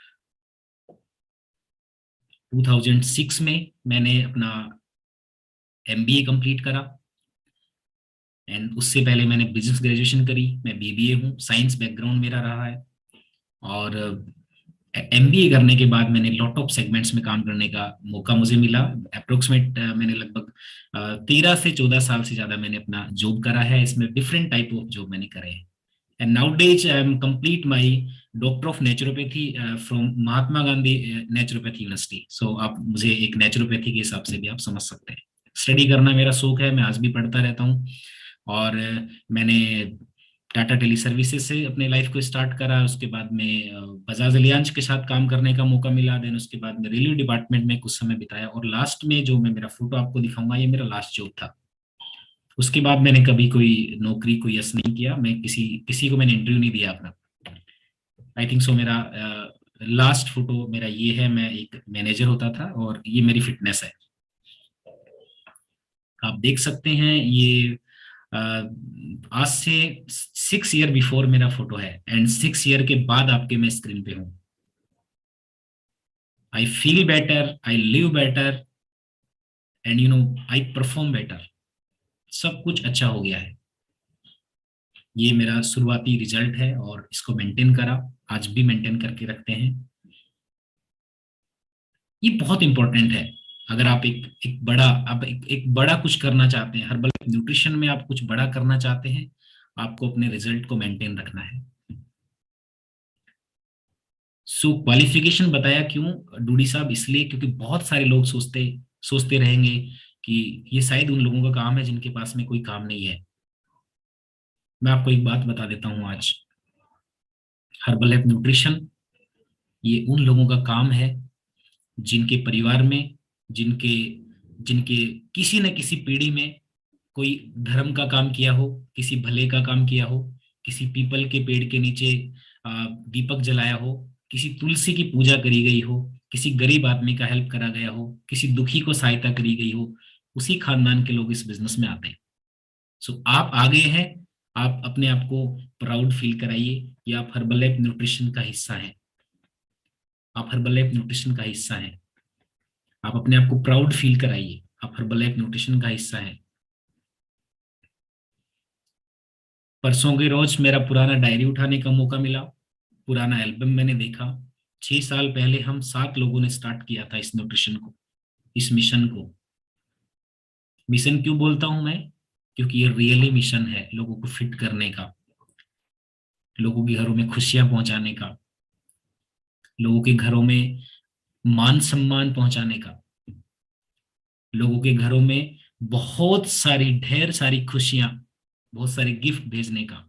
2006 में मैंने अपना MBA कंप्लीट करा, एंड उससे पहले मैंने बिजनेस ग्रेजुएशन करी। मैं BBA हूँ, साइंस बैकग्राउंड मेरा रहा है। और MBA करने के बाद मैंने लॉट ऑफ सेगमेंट्स में काम करने का मौका मुझे मिला। अप्रोक्सीमेट मैंने लगभग 13 से 14 साल से ज्यादा मैंने अपना जॉब करा है। इसमें डिफरेंट टाइप ऑफ जॉब मैंने करे हैं। And nowadays I am complete my doctor of naturopathy from Mahatma Gandhi naturopathy university. So आप मुझे एक नेचुरोपैथी के हिसाब से भी आप समझ सकते हैं। स्टडी करना मेरा शौक है, मैं आज भी पढ़ता रहता हूँ। और मैंने टाटा टेली सर्विसेज से अपने लाइफ को स्टार्ट करा। उसके बाद में बजाज एलियांज के साथ काम करने का मौका मिला। देन उसके बाद में रेलवे डिपार्टमेंट में कुछ समय बिताया। और लास्ट में जो मैं मेरा फोटो आपको दिखाऊंगा, ये मेरा लास्ट जॉब था। उसके बाद मैंने कभी कोई नौकरी को यस नहीं किया। मैं किसी को मैंने इंटरव्यू नहीं दिया अपना। आई थिंक सो मेरा लास्ट फोटो मेरा ये है। मैं एक मैनेजर होता था और ये मेरी फिटनेस है, आप देख सकते हैं। ये आज से 6 ईयर बिफोर मेरा फोटो है, एंड 6 ईयर के बाद आपके मैं स्क्रीन पे हूं। I feel better, I live better, and I perform better. सब कुछ अच्छा हो गया है। ये मेरा शुरुआती रिजल्ट है और इसको मेंटेन करा, आज भी मेंटेन करके रखते हैं। ये बहुत इंपॉर्टेंट है। अगर आप एक बड़ा कुछ करना चाहते हैं, हर्बल न्यूट्रिशन में आप कुछ बड़ा करना चाहते हैं, आपको अपने रिजल्ट को मेंटेन रखना है। सो क्वालिफिकेशन बताया क्यों डूडी साहब? इसलिए क्योंकि बहुत सारे लोग सोचते रहेंगे कि ये शायद उन लोगों का काम है जिनके पास में कोई काम नहीं है। मैं आपको एक बात बता देता हूं आज, हर्बल हेल्थ न्यूट्रिशन ये उन लोगों का काम है जिनके परिवार में, जिनके किसी न किसी पीढ़ी में कोई धर्म का काम किया हो, किसी भले का काम किया हो, किसी पीपल के पेड़ के नीचे दीपक जलाया हो, किसी तुलसी की पूजा करी गई हो, किसी गरीब आदमी का हेल्प करा गया हो, किसी दुखी को सहायता करी गई हो, उसी खानदान के लोग इस बिजनेस में आते हैं। सो आप आ गए हैं, आप अपने आप को प्राउड फील कराइए कि आप हर्बलाइफ न्यूट्रिशन का हिस्सा हैं। आप हर्बलाइफ न्यूट्रिशन का हिस्सा हैं। आप अपने आप को प्राउड फील कराइए, आप हर्बलाइफ न्यूट्रिशन का हिस्सा हैं। परसों के रोज मेरा पुराना डायरी उठाने का मौका मिला, पुराना एल्बम मैंने देखा। 6 साल पहले हम 7 लोगों ने स्टार्ट किया था इस न्यूट्रिशन को, इस मिशन को। मिशन क्यों बोलता हूं मैं? क्योंकि ये रियली मिशन है, लोगों को फिट करने का, लोगों के घरों में खुशियां पहुंचाने का, लोगों के घरों में मान सम्मान पहुंचाने का, लोगों के घरों में ढेर सारी खुशियां, बहुत सारे गिफ्ट भेजने का।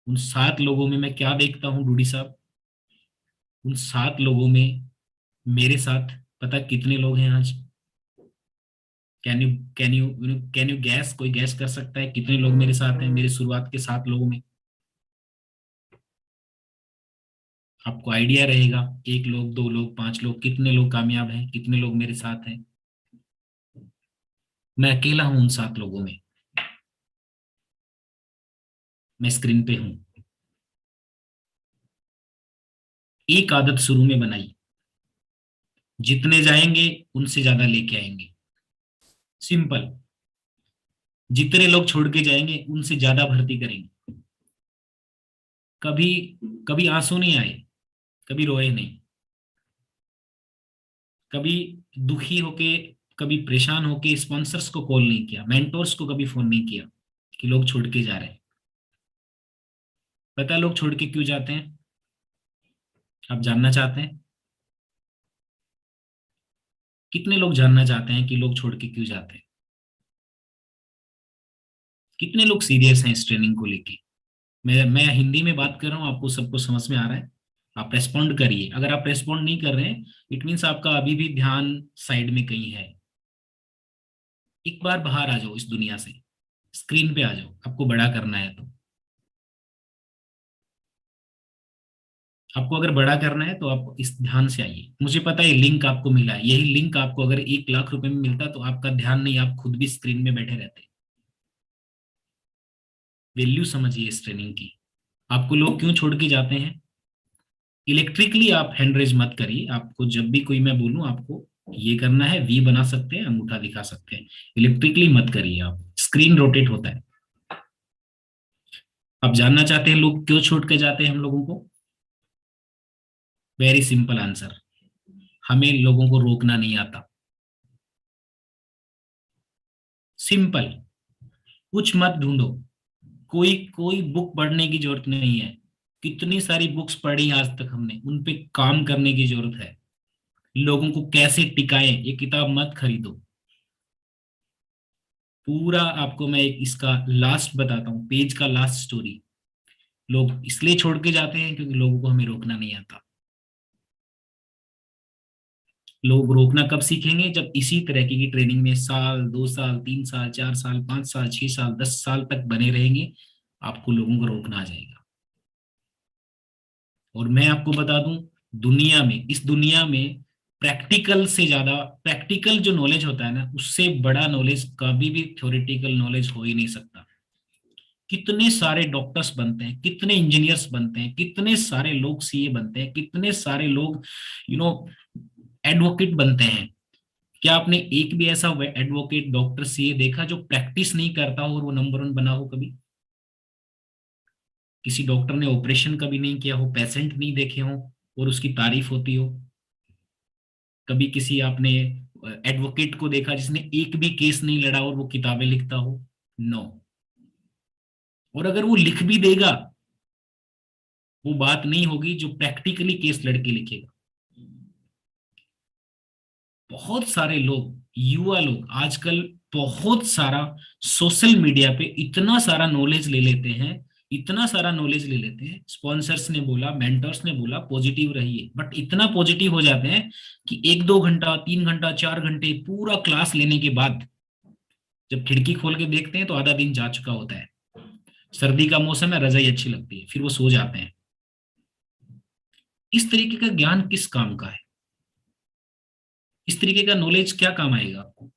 उन 7 लोगों में मैं क्या देखता हूं डूडी साहब? उन 7 लोगों में मेरे साथ पता कितने लोग हैं आज? Can you gas? कोई गैस कर सकता है कितने लोग मेरे साथ हैं, मेरे शुरुआत के 7 लोगों में? आपको आइडिया रहेगा, 1 लोग, 2 लोग, 5 लोग, कितने लोग कामयाब हैं, कितने लोग मेरे साथ हैं? मैं अकेला हूं उन 7 लोगों में। मैं स्क्रीन पे हूं। एक आदत शुरू में बनाई, जितने जाएंगे उनसे ज्यादा लेके आएंगे। सिंपल। जितने लोग छोड़ के जाएंगे उनसे ज्यादा भर्ती करेंगे। कभी आंसू नहीं आए, कभी रोए नहीं, कभी दुखी होके, कभी परेशान होके स्पॉन्सर्स को कॉल नहीं किया, मेंटोर्स को कभी फोन नहीं किया कि लोग छोड़ के जा रहे हैं। पता है लोग छोड़ के क्यों जाते हैं? आप जानना चाहते हैं? कितने लोग जानना चाहते हैं कि लोग छोड़ के क्यों जाते हैं? कितने लोग सीरियस हैं इस ट्रेनिंग को लेके? मैं हिंदी में बात कर रहा हूँ, आपको सबको समझ में आ रहा है? आप रेस्पॉन्ड करिए। अगर आप रेस्पॉन्ड नहीं कर रहे हैं, इट मीन्स आपका अभी भी ध्यान साइड में कहीं है। एक बार बाहर आ जाओ इस दुनिया से, स्क्रीन पे आ जाओ, आपको बड़ा करना है तो। आपको अगर बड़ा करना है तो आप इस ध्यान से आइए। मुझे पता है लिंक आपको मिला है, यही लिंक आपको अगर 1 लाख रुपए में मिलता तो आपका ध्यान नहीं, आप खुद भी स्क्रीन में बैठे रहते। वैल्यू समझिए इस ट्रेनिंग की। आपको लोग क्यों छोड़ के जाते हैं? इलेक्ट्रिकली आप हैंड रेज मत करिए। आपको जब भी कोई मैं बोलूं आपको ये करना है, वी बना सकते हैं, अंगूठा दिखा सकते हैं। इलेक्ट्रिकली मत करिए आप, स्क्रीन रोटेट होता है। आप जानना चाहते हैं लोग क्यों छोड़ के जाते हैं हम लोगों को? वेरी सिंपल आंसर, हमें लोगों को रोकना नहीं आता। सिंपल, कुछ मत ढूंढो, कोई कोई बुक पढ़ने की जरूरत नहीं है। कितनी सारी बुक्स पढ़ी आज तक हमने, उन पे काम करने की जरूरत है। लोगों को कैसे टिकाएं, ये किताब मत खरीदो। पूरा आपको मैं एक इसका लास्ट बताता हूँ, पेज का लास्ट स्टोरी। लोग इसलिए छोड़ के जाते हैं क्योंकि लोगों को हमें रोकना नहीं आता। लोग रोकना कब सीखेंगे? जब इसी तरह की ट्रेनिंग में साल, 2 साल, 3 साल, 4 साल, 5 साल, 6 साल, 10 साल तक बने रहेंगे, आपको लोगों को रोकना आ जाएगा। और मैं आपको बता दूं, दुनिया में, इस दुनिया में प्रैक्टिकल से ज्यादा, प्रैक्टिकल जो नॉलेज होता है ना, उससे बड़ा नॉलेज कभी भी थ्योरेटिकल नॉलेज हो ही नहीं सकता। कितने सारे डॉक्टर्स बनते हैं, कितने इंजीनियर्स बनते हैं, कितने सारे लोग सीए बनते हैं, कितने सारे लोग एडवोकेट बनते हैं। क्या आपने एक भी ऐसा एडवोकेट, डॉक्टर, सीए देखा जो प्रैक्टिस नहीं करता हो और वो नंबर 1 बना हो? कभी किसी डॉक्टर ने ऑपरेशन कभी नहीं किया हो, पेशेंट नहीं देखे हो और उसकी तारीफ होती हो? कभी किसी आपने एडवोकेट को देखा जिसने एक भी केस नहीं लड़ा और वो किताबें लिखता हो? नो। और अगर वो लिख भी देगा, वो बात नहीं होगी जो प्रैक्टिकली केस लड़के लिखेगा। बहुत सारे लोग, युवा लोग आजकल बहुत सारा सोशल मीडिया पे इतना सारा नॉलेज ले लेते हैं, इतना सारा नॉलेज ले लेते हैं। स्पॉन्सर्स ने बोला, मेंटर्स ने बोला पॉजिटिव रहिए, बट इतना पॉजिटिव हो जाते हैं कि 1-2 घंटा, 3 घंटा, 4 घंटे पूरा क्लास लेने के बाद जब खिड़की खोल के देखते हैं तो आधा दिन जा चुका होता है। सर्दी का मौसम है, रजाई अच्छी लगती है, फिर वो सो जाते हैं। इस तरीके का ज्ञान किस काम का है? इस तरीके का नॉलेज क्या काम आएगा आपको?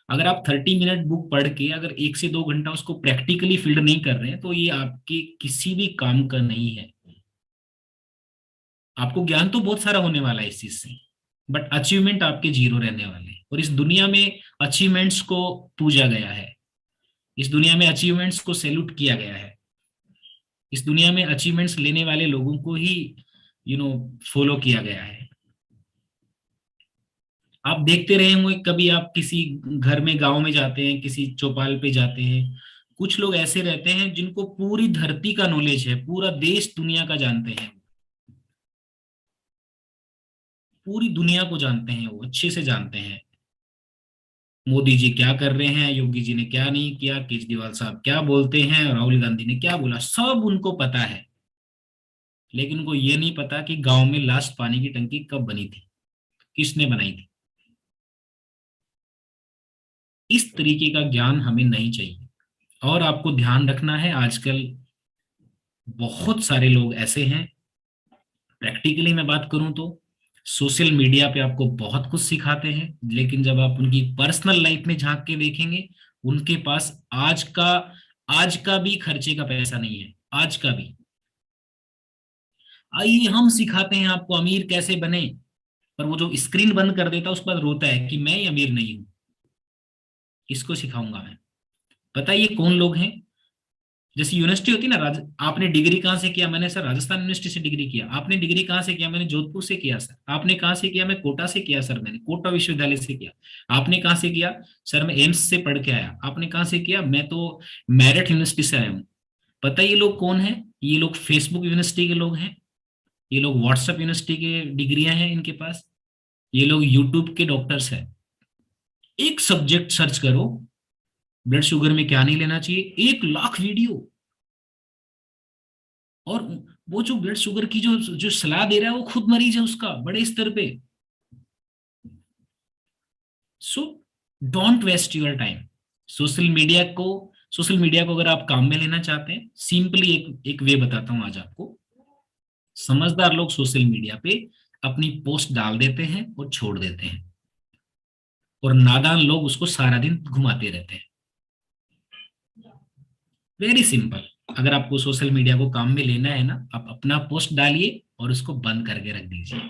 अगर आप 30 मिनट बुक पढ़ के अगर 1 से 2 घंटा उसको प्रैक्टिकली फील्ड नहीं कर रहे हैं तो ये आपके किसी भी काम का नहीं है। आपको ज्ञान तो बहुत सारा होने वाला है इस चीज से, बट अचीवमेंट आपके 0 रहने वाले हैं। और इस दुनिया में अचीवमेंट्स को पूजा गया है, इस दुनिया में अचीवमेंट्स को सैल्यूट किया गया है, इस दुनिया में अचीवमेंट्स लेने वाले लोगों को ही फॉलो किया गया है। आप देखते रहे होंगे, कभी आप किसी घर में, गांव में जाते हैं, किसी चौपाल पे जाते हैं, कुछ लोग ऐसे रहते हैं जिनको पूरी धरती का नॉलेज है, पूरा देश दुनिया का जानते हैं, पूरी दुनिया को जानते हैं, वो अच्छे से जानते हैं। मोदी जी क्या कर रहे हैं, योगी जी ने क्या नहीं किया, केजरीवाल साहब क्या बोलते हैं, राहुल गांधी ने क्या बोला, सब उनको पता है। लेकिन उनको ये नहीं पता कि गांव में लास्ट पानी की टंकी कब बनी थी, किसने बनाई थी। इस तरीके का ज्ञान हमें नहीं चाहिए। और आपको ध्यान रखना है, आजकल बहुत सारे लोग ऐसे हैं, प्रैक्टिकली मैं बात करूं तो सोशल मीडिया पे आपको बहुत कुछ सिखाते हैं, लेकिन जब आप उनकी पर्सनल लाइफ में झांक के देखेंगे, उनके पास आज का भी खर्चे का पैसा नहीं है, आज का भी। आइए हम सिखाते हैं आपको अमीर कैसे बने, पर वो जो स्क्रीन बंद कर देता है उसके बाद रोता है कि मैं ही अमीर नहीं हूं। किसको सिखाऊंगा मैं? पता है ये कौन लोग हैं? जैसे यूनिवर्सिटी होती है ना, आपने डिग्री कहाँ से किया? मैंने सर राजस्थान यूनिवर्सिटी से डिग्री किया। आपने डिग्री कहाँ से किया? मैंने जोधपुर से किया सर। आपने कहाँ से किया? मैं कोटा से किया सर, मैंने कोटा विश्वविद्यालय से किया। आपने कहाँ से किया? सर मैं एम्स से पढ़ के आया। आपने कहाँ से किया? मैं तो मेरठ यूनिवर्सिटी से आया हूँ। पता है ये लोग कौन है? ये लोग फेसबुक यूनिवर्सिटी के लोग हैं, ये लोग व्हाट्सएप यूनिवर्सिटी के डिग्रियां हैं इनके पास, ये लोग यूट्यूब के डॉक्टर्स हैं। एक सब्जेक्ट सर्च करो, ब्लड शुगर में क्या नहीं लेना चाहिए, 1 लाख वीडियो, और वो जो ब्लड शुगर की जो जो सलाह दे रहा है वो खुद मरीज है उसका, बड़े स्तर पे। So don't waste your time. Social media को अगर आप काम में लेना चाहते हैं, सिंपली एक वे बताता हूं आज आपको। समझदार लोग सोशल मीडिया पे अपनी पोस्ट डाल देते हैं और छोड़ देते हैं, और नादान लोग उसको सारा दिन घुमाते रहते हैं। Very simple. अगर आपको सोशल मीडिया को काम में लेना है ना, आप अपना पोस्ट डालिए और उसको बंद करके रख दीजिए।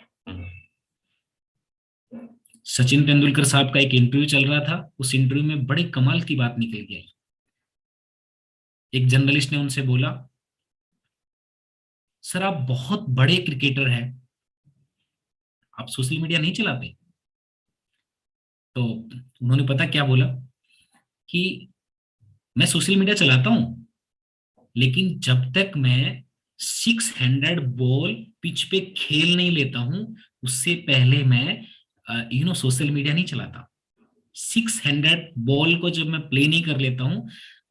सचिन तेंदुलकर साहब का एक इंटरव्यू चल रहा था, उस इंटरव्यू में बड़ी कमाल की बात निकल गई। एक जर्नलिस्ट ने उनसे बोला, सर आप बहुत बड़े क्रिकेटर हैं, आप सोशल मीडिया नहीं चलाते? तो उन्होंने पता क्या बोला कि मैं सोशल मीडिया चलाता हूं, लेकिन जब तक मैं 600 बॉल पिच पे खेल नहीं लेता हूं, उससे पहले मैं सोशल मीडिया नहीं चलाता। 600 बॉल को जब मैं प्ले नहीं कर लेता हूं,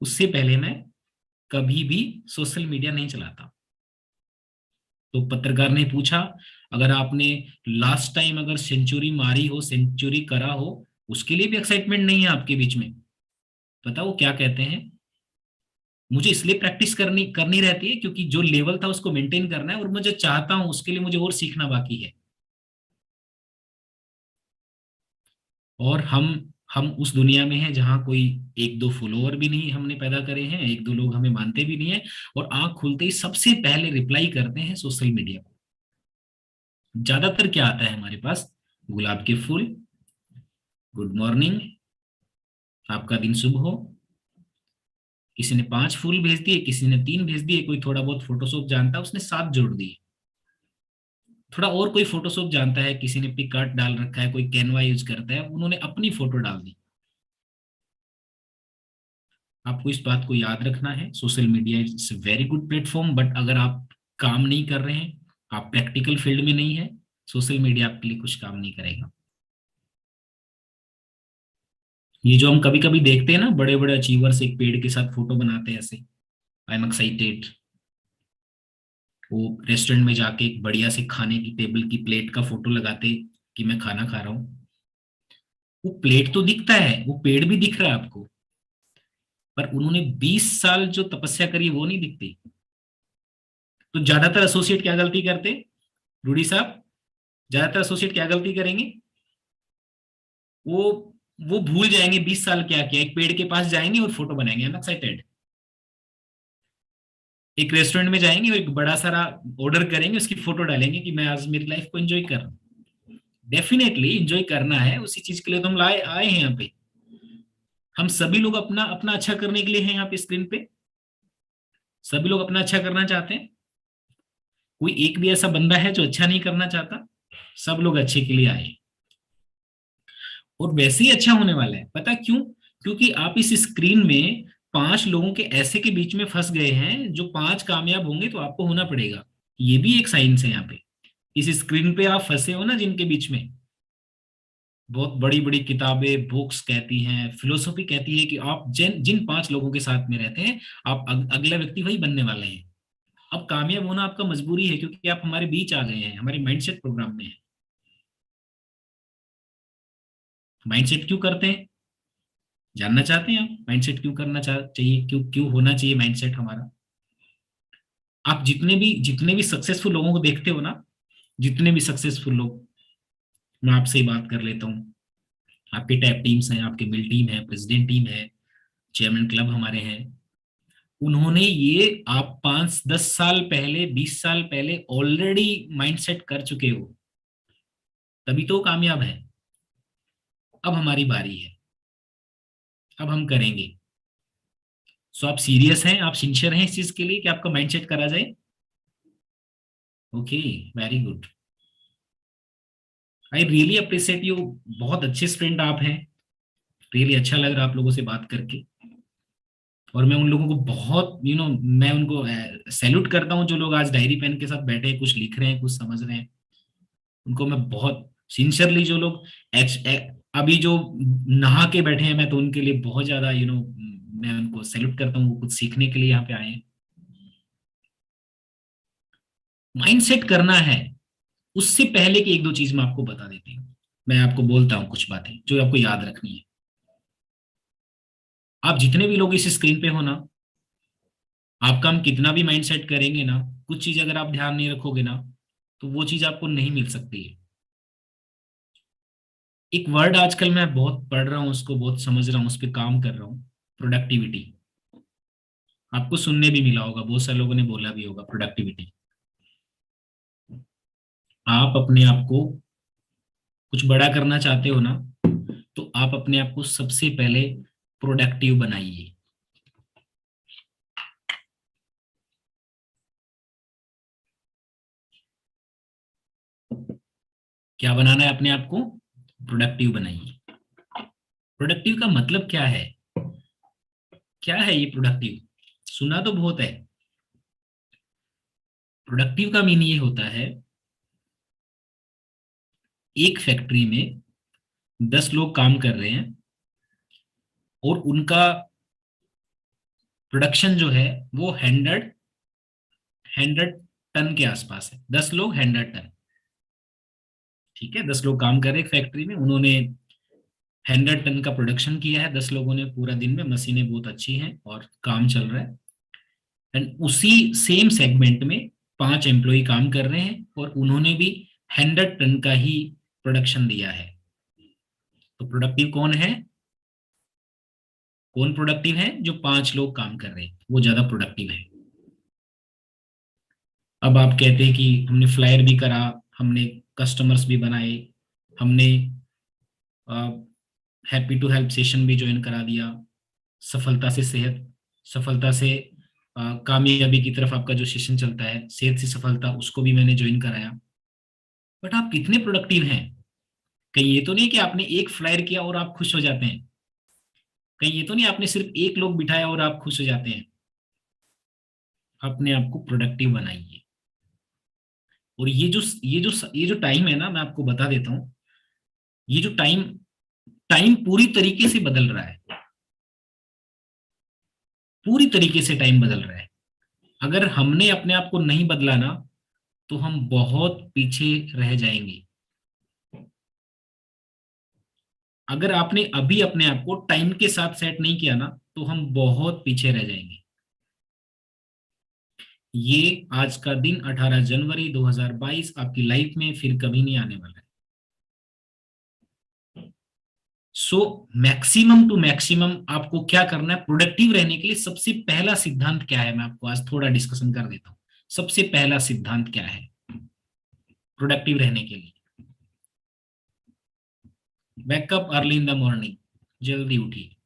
उससे पहले मैं कभी भी सोशल मीडिया नहीं चलाता। तो पत्रकार ने पूछा, अगर आपने लास्ट टाइम अगर सेंचुरी मारी हो, सेंचुरी करा हो, उसके लिए भी एक्साइटमेंट नहीं है आपके बीच में? पता वो क्या कहते हैं, मुझे इसलिए प्रैक्टिस करनी रहती है क्योंकि जो लेवल था उसको मेंटेन करना है, और मैं जो चाहता हूं उसके लिए मुझे और सीखना बाकी है। और हम उस दुनिया में हैं जहां कोई 1-2 फॉलोअर भी नहीं हमने पैदा करे हैं, 1-2 लोग हमें मानते भी नहीं है, और आंख खुलते ही सबसे पहले रिप्लाई करते हैं सोशल मीडिया को। ज्यादातर क्या आता है हमारे पास, गुलाब के फूल, गुड मॉर्निंग, आपका दिन शुभ हो। किसी ने 5 फूल भेज दिए, किसी ने 3 भेज दिए, कोई थोड़ा बहुत फोटोशॉप जानता है उसने 7 जोड़ दिए, थोड़ा और कोई फोटोशॉप जानता है, किसी ने पिक आर्ट डाल रखा है, कोई कैनवा यूज करता है, उन्होंने अपनी फोटो डाल दी। आपको इस बात को याद रखना है, social media is very good platform, but अगर आप काम नहीं कर रहे हैं, आप प्रैक्टिकल फील्ड में नहीं है, सोशल मीडिया आपके लिए कुछ काम नहीं करेगा। ये जो हम कभी कभी देखते हैं ना, बड़े बड़े अचीवर्स एक पेड़ के साथ फोटो बनाते हैं ऐसे, आई एम एक्साइटेड, वो रेस्टोरेंट में जाके एक बढ़िया से खाने की टेबल की प्लेट का फोटो लगाते कि मैं खाना खा रहा हूं। वो प्लेट तो दिखता है, वो पेड़ भी दिख रहा है आपको, पर उन्होंने 20 साल जो तपस्या करी वो नहीं दिखती। तो ज्यादातर एसोसिएट क्या गलती करते, रूडी साहब, ज्यादातर एसोसिएट क्या गलती करेंगे, वो भूल जाएंगे 20 साल क्या किया, एक पेड़ के पास जाएंगे और फोटो बनाएंगे, आई एम एक्साइटेड। एक रेस्टोरेंट में जाएंगे और एक बड़ा सारा ऑर्डर करेंगे, उसकी फोटो डालेंगे कि मैं आज मेरी लाइफ को एंजॉय कर रहा हूं। डेफिनेटली एंजॉय करना है, उसी चीज के लिए तो हम आए हैं यहाँ पे। हम सभी लोग अपना अपना अच्छा करने के लिए हैं यहाँ पे स्क्रीन पे, सभी लोग अपना अच्छा करना चाहते हैं, कोई एक भी ऐसा बंदा है जो अच्छा नहीं करना चाहता, सब लोग अच्छे के लिए आए, और वैसे ही अच्छा होने वाला है। पता क्यों? क्योंकि आप इस स्क्रीन में 5 लोगों के ऐसे के बीच में फंस गए हैं जो 5 कामयाब होंगे, तो आपको होना पड़ेगा। ये भी एक साइंस है यहाँ पे, इस स्क्रीन पे आप फंसे हो ना जिनके बीच में, बहुत बड़ी बड़ी किताबें, बुक्स कहती हैं, फिलोसफी कहती है कि आप जिन 5 लोगों के साथ में रहते हैं, आप अगला व्यक्ति वही बनने वाले हैं। अब कामयाब होना आपका मजबूरी है, क्योंकि आप हमारे बीच आ गए हैं, हमारे माइंडसेट प्रोग्राम में है। माइंडसेट क्यों करते हैं, जानना चाहते हैं आप? माइंडसेट क्यों करना चाहिए, क्यों होना चाहिए माइंडसेट हमारा? आप जितने भी सक्सेसफुल लोगों को देखते हो ना, जितने भी सक्सेसफुल लोग, मैं आपसे ही बात कर लेता हूँ, आपके टैप टीम्स हैं, आपके मिल टीम है, प्रेसिडेंट टीम है, चेयरमैन क्लब हमारे हैं, उन्होंने ये आप 5-10 साल पहले, 20 साल पहले ऑलरेडी माइंडसेट कर चुके हो, तभी तो कामयाब है। अब हमारी बारी है, अब हम करेंगे। सो आप सीरियस हैं, आप सिंसियर हैं इस चीज के लिए कि आपका माइंडसेट करा जाए? Okay, very good, I really appreciate you, बहुत अच्छे स्टूडेंट आप हैं, रियली अच्छा लग रहा है आप लोगों से बात करके। और मैं उन लोगों को बहुत मैं उनको सैल्यूट करता हूँ, जो लोग आज डायरी पेन के साथ बैठे हैं, कुछ लिख रहे हैं, कुछ समझ रहे हैं। उनको मैं बहुत सिंसियरली, जो लोग अभी जो नहा के बैठे हैं, मैं तो उनके लिए बहुत ज्यादा मैं उनको सैल्यूट करता हूँ, वो कुछ सीखने के लिए यहाँ पे आए हैं। माइंडसेट करना है, उससे पहले की एक दो चीज मैं आपको बता देती हूँ। मैं आपको बोलता हूँ कुछ बातें जो आपको याद रखनी है। आप जितने भी लोग इस स्क्रीन पे हो ना, आपका हम कितना भी माइंड सेट करेंगे ना, कुछ चीज अगर आप ध्यान नहीं रखोगे ना, तो वो चीज आपको नहीं मिल सकती है। एक वर्ड आजकल मैं बहुत पढ़ रहा हूँ, उसको बहुत समझ रहा हूँ, उस पर काम कर रहा हूँ, प्रोडक्टिविटी। आपको सुनने भी मिला होगा, बहुत सारे लोगों ने बोला भी होगा प्रोडक्टिविटी। आप अपने आप को कुछ बड़ा करना चाहते हो ना, तो आप अपने आप को सबसे पहले प्रोडक्टिव बनाइए। क्या बनाना है अपने आप को? प्रोडक्टिव बनाइए। प्रोडक्टिव का मतलब क्या है? क्या है ये प्रोडक्टिव? सुना तो बहुत है। प्रोडक्टिव का मीन ये होता है, एक फैक्ट्री में 10 लोग काम कर रहे हैं और उनका प्रोडक्शन जो है वो 100 टन के आसपास है। 10 लोग 100 टन, ठीक है। 10 लोग काम कर रहे हैं एक फैक्ट्री में, उन्होंने 100 टन का प्रोडक्शन किया है 10 लोगों ने पूरा दिन में। मशीनें बहुत अच्छी हैं और काम चल रहा है। एंड उसी सेम सेगमेंट में 5 एम्प्लॉय काम कर रहे हैं और उन्होंने भी 100 टन का ही प्रोडक्शन दिया है। तो प्रोडक्टिव कौन है? कौन प्रोडक्टिव है? जो 5 लोग काम कर रहे हैं, वो ज्यादा प्रोडक्टिव है। अब आप कहते हैं कि हमने फ्लायर भी करा, हमने कस्टमर्स भी बनाए, हमने हैप्पी टू हेल्प सेशन भी ज्वाइन करा दिया, सफलता से सेहत, सफलता से कामयाबी की तरफ आपका जो सेशन चलता है, सेहत से सफलता, उसको भी मैंने ज्वाइन कराया। बट आप कितने प्रोडक्टिव हैं? कहीं ये तो नहीं कि आपने एक फ्लायर किया और आप खुश हो जाते हैं। कहीं ये तो नहीं आपने सिर्फ एक लोग बिठाया और आप खुश हो जाते हैं। अपने आप को प्रोडक्टिव बनाइए। और ये जो टाइम है ना, मैं आपको बता देता हूँ, ये जो टाइम टाइम पूरी तरीके से बदल रहा है। पूरी तरीके से टाइम बदल रहा है। अगर हमने अपने आप को नहीं बदला ना, तो हम बहुत पीछे रह जाएंगे। अगर आपने अभी अपने आप को टाइम के साथ सेट नहीं किया ना, तो हम बहुत पीछे रह जाएंगे। ये आज का दिन 18 जनवरी 2022 आपकी लाइफ में फिर कभी नहीं आने वाला है। सो मैक्सिमम टू मैक्सिमम आपको क्या करना है प्रोडक्टिव रहने के लिए? सबसे पहला सिद्धांत क्या है, मैं आपको आज थोड़ा डिस्कशन कर देता हूं। सबसे पहला सिद्धांत क्या है प्रोडक्टिव रहने के लिए? Wake up early in the morning, जल्दी उठिए।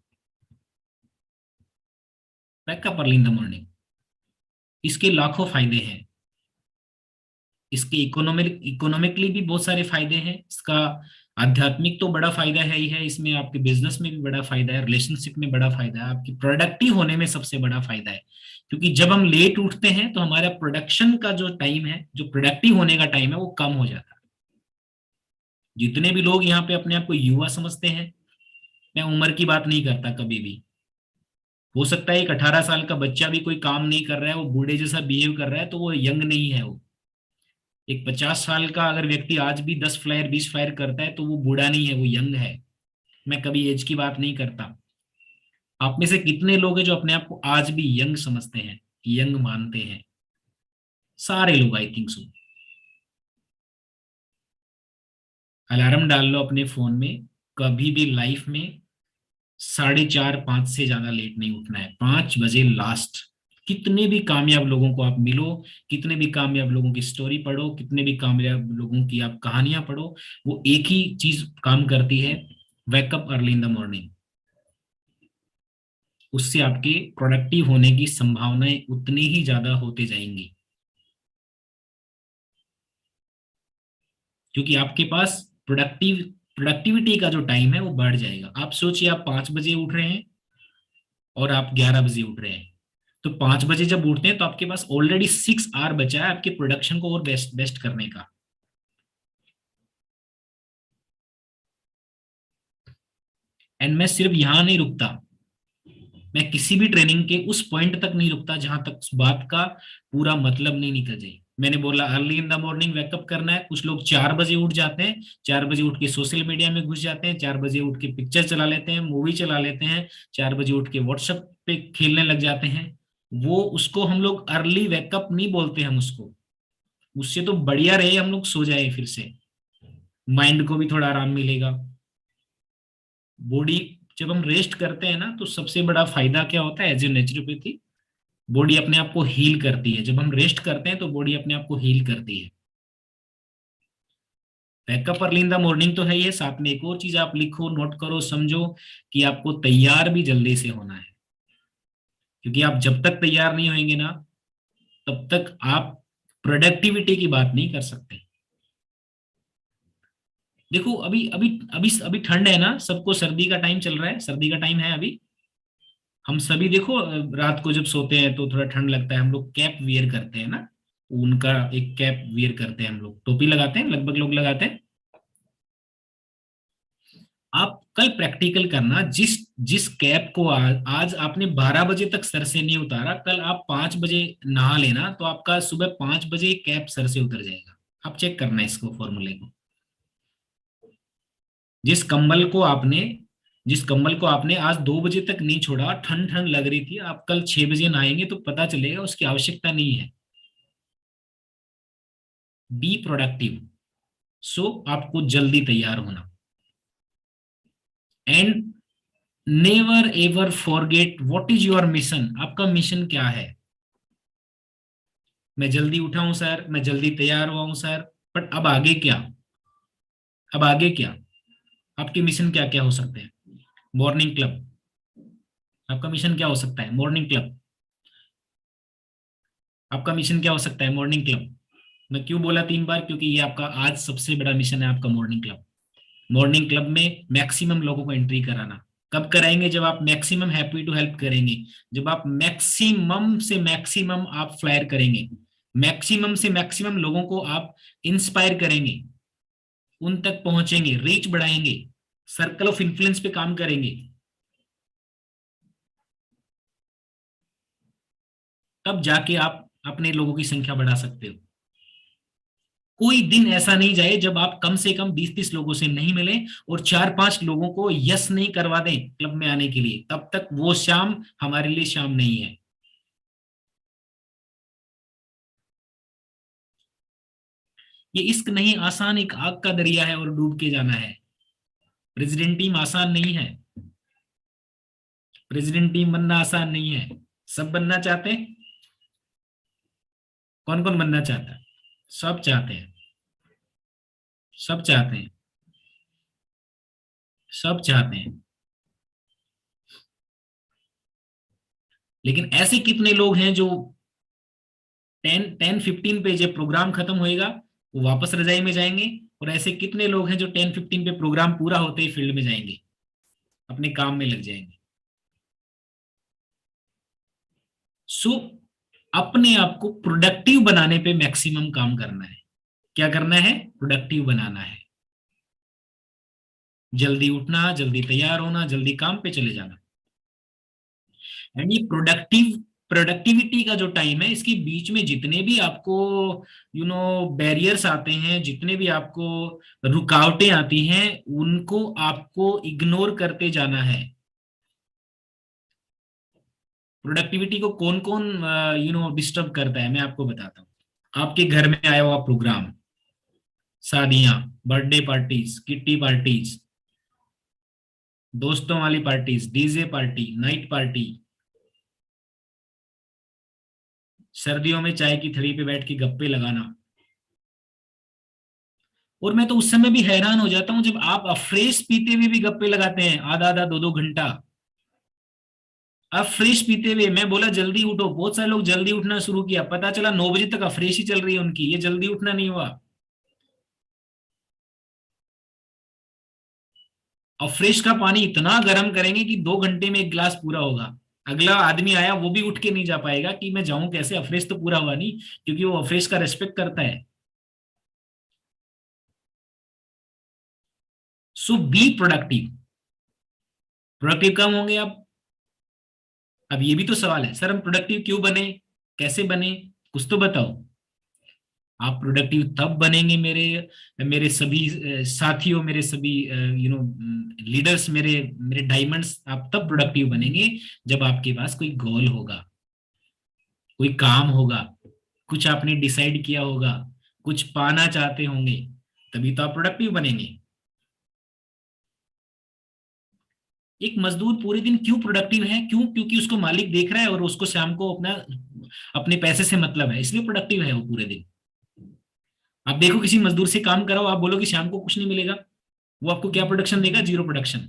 Wake up early in the morning. इसके लाखों फायदे हैं। इसके इकोनॉमिकली भी बहुत सारे फायदे हैं। इसका आध्यात्मिक तो बड़ा फायदा है ही है, इसमें आपके बिजनेस में भी बड़ा फायदा है, रिलेशनशिप में बड़ा फायदा है, आपकी प्रोडक्टिव होने में सबसे बड़ा फायदा है। क्योंकि जब हम लेट उठते हैं तो हमारा प्रोडक्शन का जो टाइम है, जो प्रोडक्टिव होने का टाइम है, वो कम हो जाता है। जितने भी लोग यहाँ पे अपने आप को युवा समझते हैं, मैं उम्र की बात नहीं करता कभी भी। हो सकता है एक 18 साल का बच्चा भी कोई काम नहीं कर रहा है, वो बूढ़े जैसा बिहेव कर रहा है, तो वो यंग नहीं है। वो एक 50 साल का अगर व्यक्ति आज भी 10 फ्लायर 20 फ्लायर करता है, तो वो बूढ़ा नहीं है, वो यंग है। मैं कभी एज की बात नहीं करता। आप में से कितने लोग हैं जो अपने आप को आज भी यंग समझते हैं, यंग मानते हैं? सारे लोग, आई थिंक सो। अलार्म डाल लो अपने फोन में, कभी भी लाइफ में 4:30 5 से ज्यादा लेट नहीं उठना है। 5 बजे लास्ट। कितने भी कामयाब लोगों को आप मिलो, कितने भी कामयाब लोगों की स्टोरी पढ़ो, कितने भी कामयाब लोगों की आप कहानियां पढ़ो, वो एक ही चीज काम करती है, wake up early in the morning. उससे आपके प्रोडक्टिव होने की संभावनाएं उतनी ही ज्यादा होते जाएंगी, क्योंकि आपके पास प्रोडक्टिविटी का जो टाइम है वो बढ़ जाएगा। आप सोचिए, आप 5 बजे उठ रहे हैं, और आप 11 बजे उठ रहे हैं, तो 5 बजे जब उठते हैं तो आपके पास ऑलरेडी 6 आवर बचा है आपके प्रोडक्शन को और बेस्ट करने का। एंड मैं सिर्फ यहां नहीं रुकता, मैं किसी भी ट्रेनिंग के उस पॉइंट तक नहीं रुकता जहां तक उस बात का पूरा मतलब नहीं निकल जाए। मैंने बोला early in the morning wake up करना है, कुछ लोग 4 बजे उठ जाते हैं, 4 बजे उठ के सोशल मीडिया में घुस जाते हैं, 4 बजे उठ के पिक्चर चला लेते हैं, मूवी चला लेते हैं, 4 बजे उठ के व्हाट्सएप पे खेलने लग जाते हैं। वो उसको हम लोग अर्ली वेकअप नहीं बोलते, हम उसको, उससे तो बढ़िया रहे हम लोग सो जाए, फिर से माइंड को भी थोड़ा आराम मिलेगा। बॉडी जब हम रेस्ट करते हैं ना तो सबसे बड़ा फायदा क्या होता है, एज ए नेचुरोपैथी बॉडी अपने आप को हील करती है। जब हम रेस्ट करते हैं तो बॉडी अपने आप को हील करती है। Backup early in the morning तो है ये, साथ में एक और चीज आप लिखो, नोट करो, समझो कि आपको तैयार भी जल्दी से होना है, क्योंकि आप जब तक तैयार नहीं होंगे ना तब तक आप प्रोडक्टिविटी की बात नहीं कर सकते। देखो अभी अभी अभी अभी ठंड है ना, सबको सर्दी का टाइम चल रहा है, सर्दी का टाइम है अभी। हम सभी देखो रात को जब सोते हैं तो थोड़ा ठंड लगता है, हम लोग कैप वियर करते हैं ना, उनका एक कैप वियर करते हैं हम लोग, टोपी लगाते हैं, लगभग लोग लगाते हैं। आप कल प्रैक्टिकल करना, जिस जिस कैप को आज आपने 12 बजे तक सर से नहीं उतारा, कल आप 5 बजे नहा लेना तो आपका सुबह 5 बजे कैप सर से उतर जाएगा। आप चेक करना इसको, फॉर्मूले को। जिस कंबल को आपने आज 2 बजे तक नहीं छोड़ा, ठंड ठंड लग रही थी, आप कल 6 बजे नहाएंगे तो पता चलेगा उसकी आवश्यकता नहीं है। बी प्रोडक्टिव, सो आपको जल्दी तैयार होना। And never ever forget what is your mission. आपका मिशन क्या है? मैं जल्दी उठा हूं सर, मैं जल्दी तैयार हुआ हूं सर, बट अब आगे क्या? अब आगे क्या? आपके मिशन क्या क्या हो सकते हैं? मॉर्निंग क्लब, आपका मिशन क्या हो सकता है? मॉर्निंग क्लब, आपका मिशन क्या हो सकता है? Morning club. मैं क्यों बोला 3 बार? क्योंकि ये आपका आज सबसे बड़ा मिशन है, आपका मॉर्निंग क्लब। मॉर्निंग क्लब में मैक्सिमम लोगों को एंट्री कराना। कब कराएंगे? जब आप मैक्सिमम हैप्पी टू हेल्प करेंगे, जब आप मैक्सिमम से मैक्सिमम आप फ्लायर करेंगे, मैक्सिमम से मैक्सिमम लोगों को आप इंस्पायर करेंगे, उन तक पहुंचेंगे, रीच बढ़ाएंगे, सर्कल ऑफ इन्फ्लुएंस पे काम करेंगे, तब जाके आप अपने लोगों की संख्या बढ़ा सकते हो। कोई दिन ऐसा नहीं जाए जब आप कम से कम 20-30 लोगों से नहीं मिले और 4-5 लोगों को यस नहीं करवा दें क्लब में आने के लिए, तब तक वो शाम हमारे लिए शाम नहीं है। ये इश्क नहीं, आसान एक आग का दरिया है और डूब के जाना है। प्रेसिडेंट टीम आसान नहीं है, प्रेसिडेंट टीम बनना आसान नहीं है। सब बनना चाहते हैं? कौन कौन बनना चाहता है? सब चाहते हैं, सब चाहते हैं, सब चाहते हैं। लेकिन ऐसे कितने लोग हैं जो 10-15 पे जब प्रोग्राम खत्म होएगा वो वापस रजाई में जाएंगे, और ऐसे कितने लोग हैं जो 10-15 पे प्रोग्राम पूरा होते ही फील्ड में जाएंगे, अपने काम में लग जाएंगे। सो अपने आप को प्रोडक्टिव बनाने पे मैक्सिमम काम करना है। क्या करना है? प्रोडक्टिव बनाना है। जल्दी उठना, जल्दी तैयार होना, जल्दी काम पे चले जाना। एंड ये प्रोडक्टिविटी का जो टाइम है, इसके बीच में जितने भी आपको बैरियर्स आते हैं, जितने भी आपको रुकावटें आती हैं, उनको आपको इग्नोर करते जाना है। प्रोडक्टिविटी को कौन कौन डिस्टर्ब करता है, मैं आपको बताता हूँ। आपके घर में आया हुआ प्रोग्राम, शादियां, बर्थडे पार्टीज, किट्टी पार्टीज, दोस्तों वाली parties, DJ party, night party, सर्दियों में चाय की थड़ी पे बैठ के गप्पे लगाना। और मैं तो उस समय भी हैरान हो जाता हूं जब आप अफ्रेश पीते हुए भी गप्पे लगाते हैं, आधा 2-2 घंटा अफ्रेश पीते हुए। मैं बोला जल्दी उठो, बहुत सारे लोग जल्दी उठना शुरू किया, पता चला 9 बजे तक अफ्रेश ही चल रही है उनकी, ये जल्दी उठना नहीं हुआ। अफ्रेश का पानी इतना गर्म करेंगे कि 2 घंटे में 1 गिलास पूरा होगा। अगला आदमी आया वो भी उठ के नहीं जा पाएगा कि मैं जाऊं कैसे, अफरेज तो पूरा हुआ नहीं, क्योंकि वो अफरेज का रेस्पेक्ट करता है। सो बी प्रोडक्टिव। प्रोडक्टिव कम होंगे आप। अब ये भी तो सवाल है, सर हम प्रोडक्टिव क्यों बने, कैसे बने, कुछ तो बताओ। आप प्रोडक्टिव तब बनेंगे मेरे मेरे सभी साथियों, मेरे सभी लीडर्स, मेरे मेरे डायमंड्स, आप तब प्रोडक्टिव बनेंगे जब आपके पास कोई गोल होगा, कोई काम होगा, कुछ आपने डिसाइड किया होगा, कुछ पाना चाहते होंगे, तभी तो आप प्रोडक्टिव बनेंगे। एक मजदूर पूरे दिन क्यों प्रोडक्टिव है, क्यों? क्योंकि उसको मालिक देख रहा है और उसको शाम को अपने पैसे से मतलब है, इसलिए प्रोडक्टिव है वो पूरे दिन। आप देखो किसी मजदूर से काम कराओ, आप बोलो कि शाम को कुछ नहीं मिलेगा, वो आपको क्या प्रोडक्शन देगा? Zero production,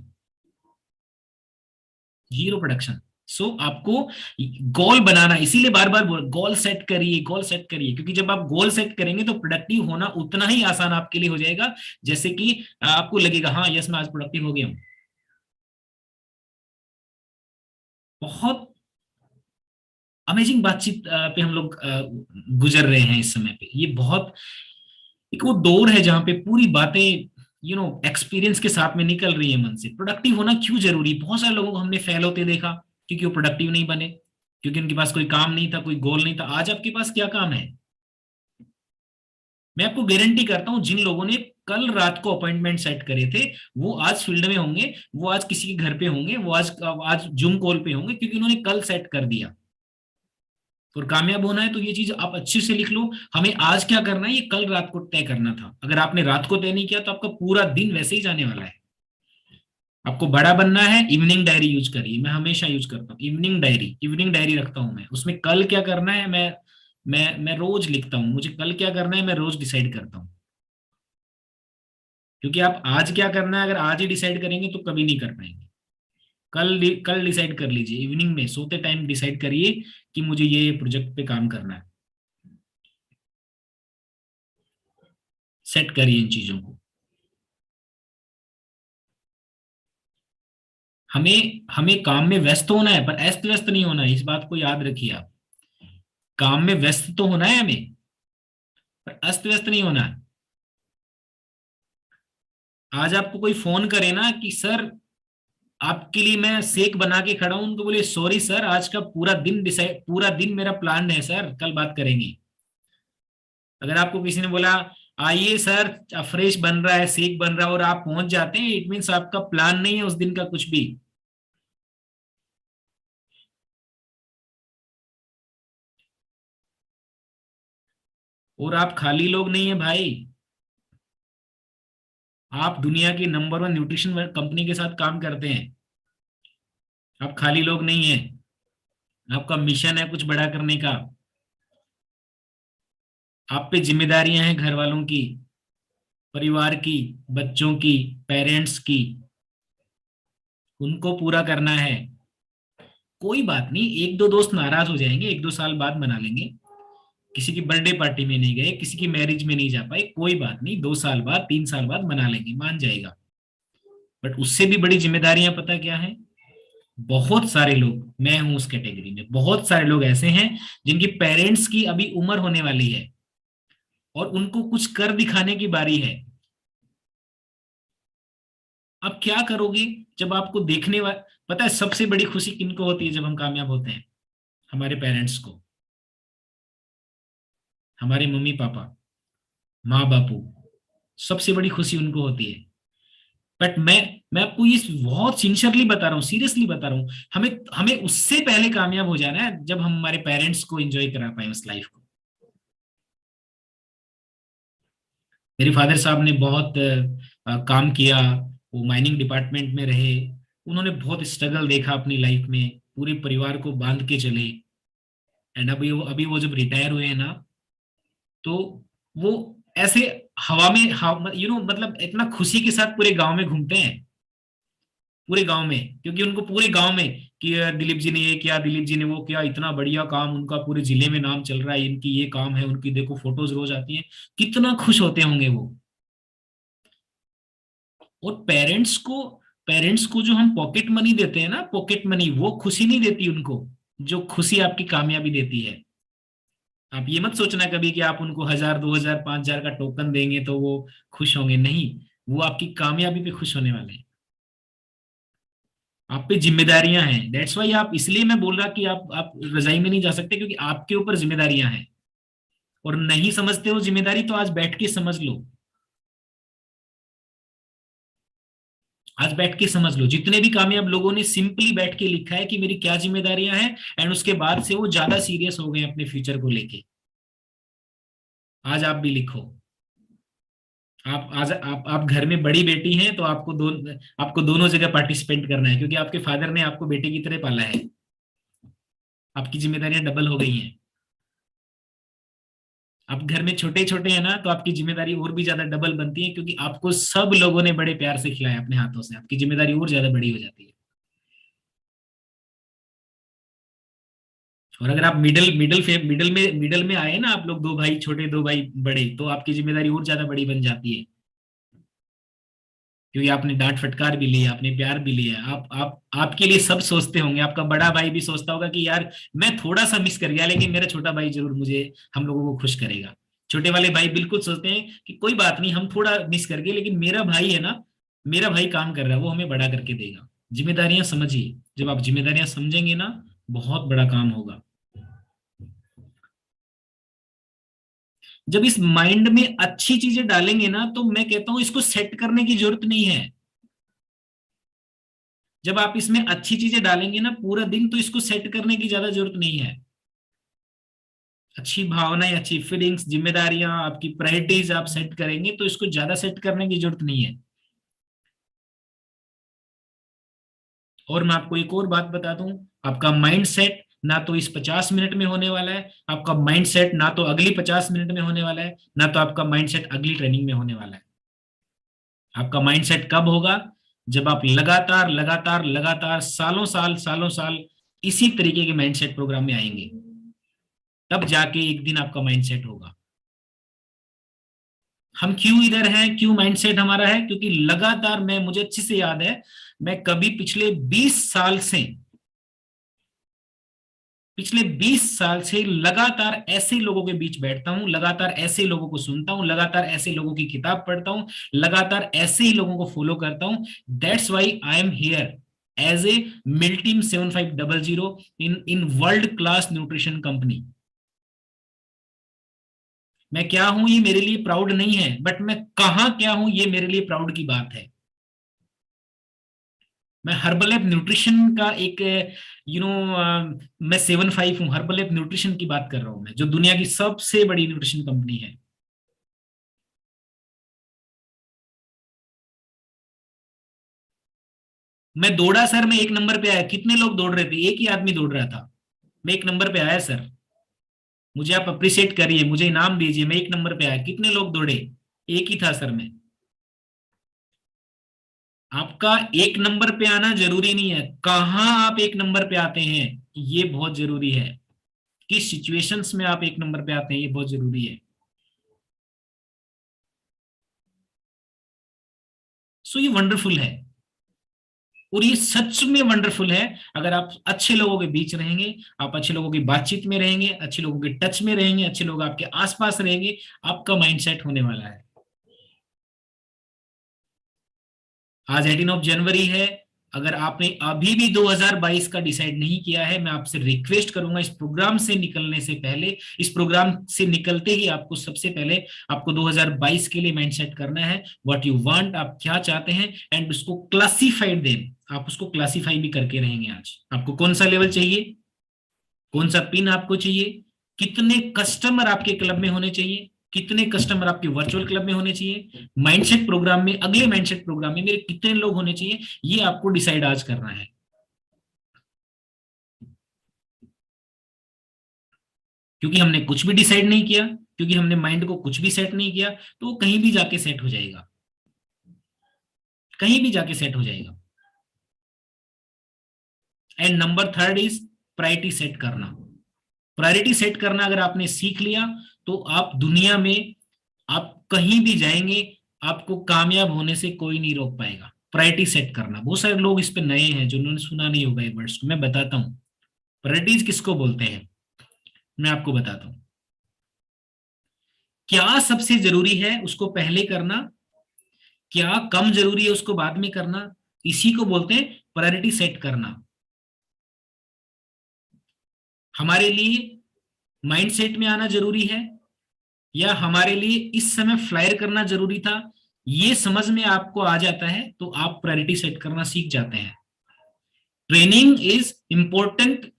zero production. So आपको गोल बनाना, इसीलिए बार बार गोल सेट करिए, गोल सेट करिए, क्योंकि जब आप गोल सेट करेंगे तो प्रोडक्टिव होना उतना ही आसान आपके लिए हो जाएगा, जैसे कि आपको लगेगा हाँ यस मैं आज प्रोडक्टिव हो गया हूं। बहुत अमेजिंग बातचीत पे हम लोग गुजर रहे हैं इस समय पे। ये बहुत एक वो दौर है जहां पे पूरी बातें एक्सपीरियंस के साथ में निकल रही है मन से। प्रोडक्टिव होना क्यों जरूरी? बहुत सारे लोगों को हमने फेल होते देखा क्योंकि वो प्रोडक्टिव नहीं बने, क्योंकि उनके पास कोई काम नहीं था, कोई गोल नहीं था। आज आपके पास क्या काम है? मैं आपको गारंटी करता हूं जिन लोगों ने कल रात को अपॉइंटमेंट सेट करे थे वो आज फील्ड में होंगे, वो आज किसी के घर पे होंगे, वो आज जूम कॉल पे होंगे, क्योंकि उन्होंने कल सेट कर दिया। और कामयाब होना है तो ये चीज आप अच्छे से लिख लो, हमें आज क्या करना है ये कल रात को तय करना था। अगर आपने रात को तय नहीं किया तो आपका पूरा दिन वैसे ही जाने वाला है। आपको बड़ा बनना है, इवनिंग डायरी यूज करिए। मैं हमेशा यूज करता हूँ इवनिंग डायरी रखता हूँ मैं, उसमें कल क्या करना है मैं रोज लिखता हूँ। मुझे कल क्या करना है मैं रोज डिसाइड करता हूँ, क्योंकि आप आज क्या करना है अगर आज ही डिसाइड करेंगे तो कभी नहीं कर पाएंगे। कल डिसाइड कर लीजिए, इवनिंग में सोते टाइम डिसाइड करिए कि मुझे ये प्रोजेक्ट पे काम करना है। सेट करिए इन चीजों को। हमें काम में व्यस्त होना है, पर अस्त व्यस्त नहीं होना है, इस बात को याद रखिए आप। काम में व्यस्त तो होना है हमें, पर अस्त व्यस्त नहीं होना है। आज आपको कोई फोन करे ना कि सर आपके लिए मैं शेक बना के खड़ा हूं, उनको बोलिए सॉरी सर आज का पूरा दिन मेरा प्लान है सर, कल बात करेंगे। अगर आपको किसी ने बोला आइए सर फ्रेश बन रहा है, शेक बन रहा है, और आप पहुंच जाते हैं, इट मीन्स आपका प्लान नहीं है उस दिन का कुछ भी। और आप खाली लोग नहीं है भाई, आप दुनिया की नंबर 1 न्यूट्रिशन कंपनी के साथ काम करते हैं। आप खाली लोग नहीं है, आपका मिशन है कुछ बड़ा करने का। आप पे जिम्मेदारियां हैं घर वालों की, परिवार की, बच्चों की, पेरेंट्स की, उनको पूरा करना है। कोई बात नहीं, एक दो दोस्त नाराज हो जाएंगे, 1-2 साल बाद मना लेंगे। किसी की बर्थडे पार्टी में नहीं गए, किसी की मैरिज में नहीं जा पाए, कोई बात नहीं, 2 साल बाद 3 साल बाद मना लेंगे, मान जाएगा। बट उससे भी बड़ी जिम्मेदारियां पता क्या है? बहुत सारे लोग, मैं हूं उस कैटेगरी में, बहुत सारे लोग ऐसे हैं जिनकी पेरेंट्स की अभी उम्र होने वाली है और उनको कुछ कर दिखाने की बारी है। अब क्या करोगे जब आपको देखने वाले, पता है सबसे बड़ी खुशी किनको होती है जब हम कामयाब होते हैं? हमारे पेरेंट्स को, हमारे मम्मी पापा, माँ बापू, सबसे बड़ी खुशी उनको होती है। बट मैं आपको ये बहुत सिंसियरली बता रहा हूँ, सीरियसली बता रहा हूँ, हमें हमें उससे पहले कामयाब हो जाना है जब हम हमारे पेरेंट्स को एंजॉय करा पाए उस लाइफ को। मेरे फादर साहब ने बहुत काम किया, वो माइनिंग डिपार्टमेंट में रहे, उन्होंने बहुत स्ट्रगल देखा अपनी लाइफ में, पूरे परिवार को बांध के चले। एंड अभी वो जब रिटायर हुए हैं ना, तो वो ऐसे हवा में मतलब इतना खुशी के साथ पूरे गांव में घूमते हैं, पूरे गांव में, क्योंकि उनको पूरे गांव में कि दिलीप जी ने ये किया, दिलीप जी ने वो किया, इतना बढ़िया काम उनका, पूरे जिले में नाम चल रहा है, इनकी ये काम है, उनकी देखो फोटोज रोज आती हैं, कितना खुश होते होंगे वो। और पेरेंट्स को पेरेंट्स को जो हम पॉकेट मनी देते हैं ना, पॉकेट मनी, वो खुशी नहीं देती उनको, जो खुशी आपकी कामयाबी देती है। आप ये मत सोचना कभी कि आप उनको 1000, 2000, 5000 का टोकन देंगे तो वो खुश होंगे, नहीं, वो आपकी कामयाबी पे खुश होने वाले हैं। आप पे जिम्मेदारियां हैं, दैट्स वाई आप, इसलिए मैं बोल रहा कि आप रजाई में नहीं जा सकते, क्योंकि आपके ऊपर जिम्मेदारियां हैं। और नहीं समझते हो जिम्मेदारी, तो आज बैठ के समझ लो, आज बैठ के समझ लो। जितने भी कामयाब लोगों ने सिंपली बैठ के लिखा है कि मेरी क्या जिम्मेदारियां हैं, एंड उसके बाद से वो ज्यादा सीरियस हो गए अपने फ्यूचर को लेके। आज आप भी लिखो। आप आज आप घर में बड़ी बेटी हैं, तो आपको दोनों जगह पार्टिसिपेट करना है, क्योंकि आपके फादर ने आपको बेटे की तरह पाला है। आपकी जिम्मेदारियां डबल हो गई हैं। आप घर में छोटे छोटे हैं ना, तो आपकी जिम्मेदारी और भी ज्यादा डबल बनती है, क्योंकि आपको सब लोगों ने बड़े प्यार से खिलाया अपने हाथों से, आपकी जिम्मेदारी और ज्यादा बड़ी हो जाती है। और अगर आप मिडल में आए ना, आप लोग 2 भाई छोटे 2 भाई बड़े, तो आपकी जिम्मेदारी और ज्यादा बड़ी बन जाती है, क्योंकि आपने डांट फटकार भी लिया, आपने प्यार भी लिया। आपके लिए सब सोचते होंगे, आपका बड़ा भाई भी सोचता होगा कि यार मैं थोड़ा सा मिस कर गया, लेकिन मेरा छोटा भाई जरूर हम लोगों को खुश करेगा। छोटे वाले भाई बिल्कुल सोचते हैं कि कोई बात नहीं, हम थोड़ा मिस कर गए, लेकिन मेरा भाई है ना, मेरा भाई काम कर रहा है, वो हमें बड़ा करके देगा। जिम्मेदारियां समझिए, जब आप जिम्मेदारियां समझेंगे ना, बहुत बड़ा काम होगा। जब इस माइंड में अच्छी चीजें डालेंगे ना, तो मैं कहता हूं इसको सेट करने की जरूरत नहीं है। जब आप इसमें अच्छी चीजें डालेंगे ना पूरा दिन, तो इसको सेट करने की ज्यादा जरूरत नहीं है। अच्छी भावनाएं, अच्छी फीलिंग्स, जिम्मेदारियां, आपकी प्रायोरिटीज आप सेट करेंगे, तो इसको ज्यादा सेट करने की जरूरत नहीं है। और मैं आपको एक और बात बता दूं, आपका माइंड सेट ना तो इस 50 मिनट में होने वाला है, आपका माइंड सेट ना तो अगली 50 मिनट में होने वाला है, ना तो आपका माइंड सेट अगली ट्रेनिंग में होने वाला है। आपका माइंड सेट कब होगा? जब आप लगातार लगातार लगातार सालों साल इसी तरीके के माइंड सेट प्रोग्राम में आएंगे, तब जाके एक दिन आपका माइंड सेट होगा। हम क्यों इधर हैं, क्यों माइंड सेट हमारा है? क्योंकि लगातार, मुझे अच्छे से याद है, मैं कभी पिछले 20 साल से लगातार ऐसे लोगों के बीच बैठता हूं, लगातार ऐसे लोगों को सुनता हूं, लगातार ऐसे लोगों की किताब पढ़ता हूं, लगातार ऐसे ही लोगों को फॉलो करता हूं। That's why I am here as a मिल्टीम 7500 in world class nutrition company. मैं क्या हूं ये मेरे लिए प्राउड नहीं है, बट मैं कहां क्या हूं ये मेरे लिए प्राउड की बात है। मैं हर्बलैब न्यूट्रिशन का एक मैं 75 हूं, हर्बलैब न्यूट्रिशन की बात कर रहा हूं मैं, जो दुनिया की सबसे बड़ी न्यूट्रिशन कंपनी है। मैं दौड़ा सर, मैं 1 नंबर पे आया। कितने लोग दौड़ रहे थे? एक ही आदमी दौड़ रहा था, मैं 1 नंबर पे आया सर। मुझे आप अप्रिशिएट करिए, मुझे इनाम दीजिए, मैं 1 नंबर पे आया। कितने लोग दौड़े? एक ही था सर मैं। आपका 1 नंबर पे आना जरूरी नहीं है, कहां आप 1 नंबर पे आते हैं ये बहुत जरूरी है। किस सिचुएशंस में आप 1 नंबर पे आते हैं ये बहुत जरूरी है। सो ये वंडरफुल है, और ये सच में वंडरफुल है। अगर आप अच्छे लोगों के बीच रहेंगे, आप अच्छे लोगों की बातचीत में रहेंगे, अच्छे लोगों के टच में रहेंगे, अच्छे लोग आपके आसपास रहेंगे, आपका माइंडसेट होने वाला है। आज 18 जनवरी है। अगर आपने अभी भी 2022 का डिसाइड नहीं किया है, मैं आपसे रिक्वेस्ट करूंगा, इस प्रोग्राम से निकलने से पहले, इस प्रोग्राम से निकलते ही आपको सबसे पहले आपको 2022 के लिए माइंडसेट करना है। व्हाट यू वांट, आप क्या चाहते हैं, एंड उसको क्लासिफाइड दें। आप उसको क्लासिफाई भी करके रहेंगे। आज आपको कौन सा लेवल चाहिए, कौन सा पिन आपको चाहिए, कितने कस्टमर आपके क्लब में होने चाहिए, कितने कस्टमर आपके वर्चुअल क्लब में होने चाहिए, माइंडसेट प्रोग्राम में, अगले माइंडसेट प्रोग्राम में मेरे कितने लोग होने चाहिए, ये आपको डिसाइड आज करना है। क्योंकि हमने कुछ भी डिसाइड नहीं किया, क्योंकि हमने माइंड को कुछ भी सेट नहीं किया, तो वो कहीं भी जाके सेट हो जाएगा, कहीं भी जाके सेट हो जाएगा। And number 3 is priority set करना। प्रायोरिटी सेट करना अगर आपने सीख लिया, तो आप दुनिया में, आप कहीं भी जाएंगे, आपको कामयाब होने से कोई नहीं रोक पाएगा। प्रायोरिटी सेट करना। बहुत सारे लोग इस पे नए हैं जिन्होंने सुना नहीं होगा ये वर्ड्स को, मैं बताता हूँ। प्रायोरिटीज किसको बोलते हैं, मैं आपको बताता हूँ। क्या सबसे जरूरी है उसको पहले करना, क्या कम जरूरी है उसको बाद में करना, इसी को बोलते हैं प्रायोरिटी सेट करना। हमारे लिए माइंडसेट में आना जरूरी है या हमारे लिए इस समय फ्लायर करना जरूरी था, ये समझ में आपको आ जाता है तो आप प्रायोरिटी सेट करना सीख जाते हैं। Training is important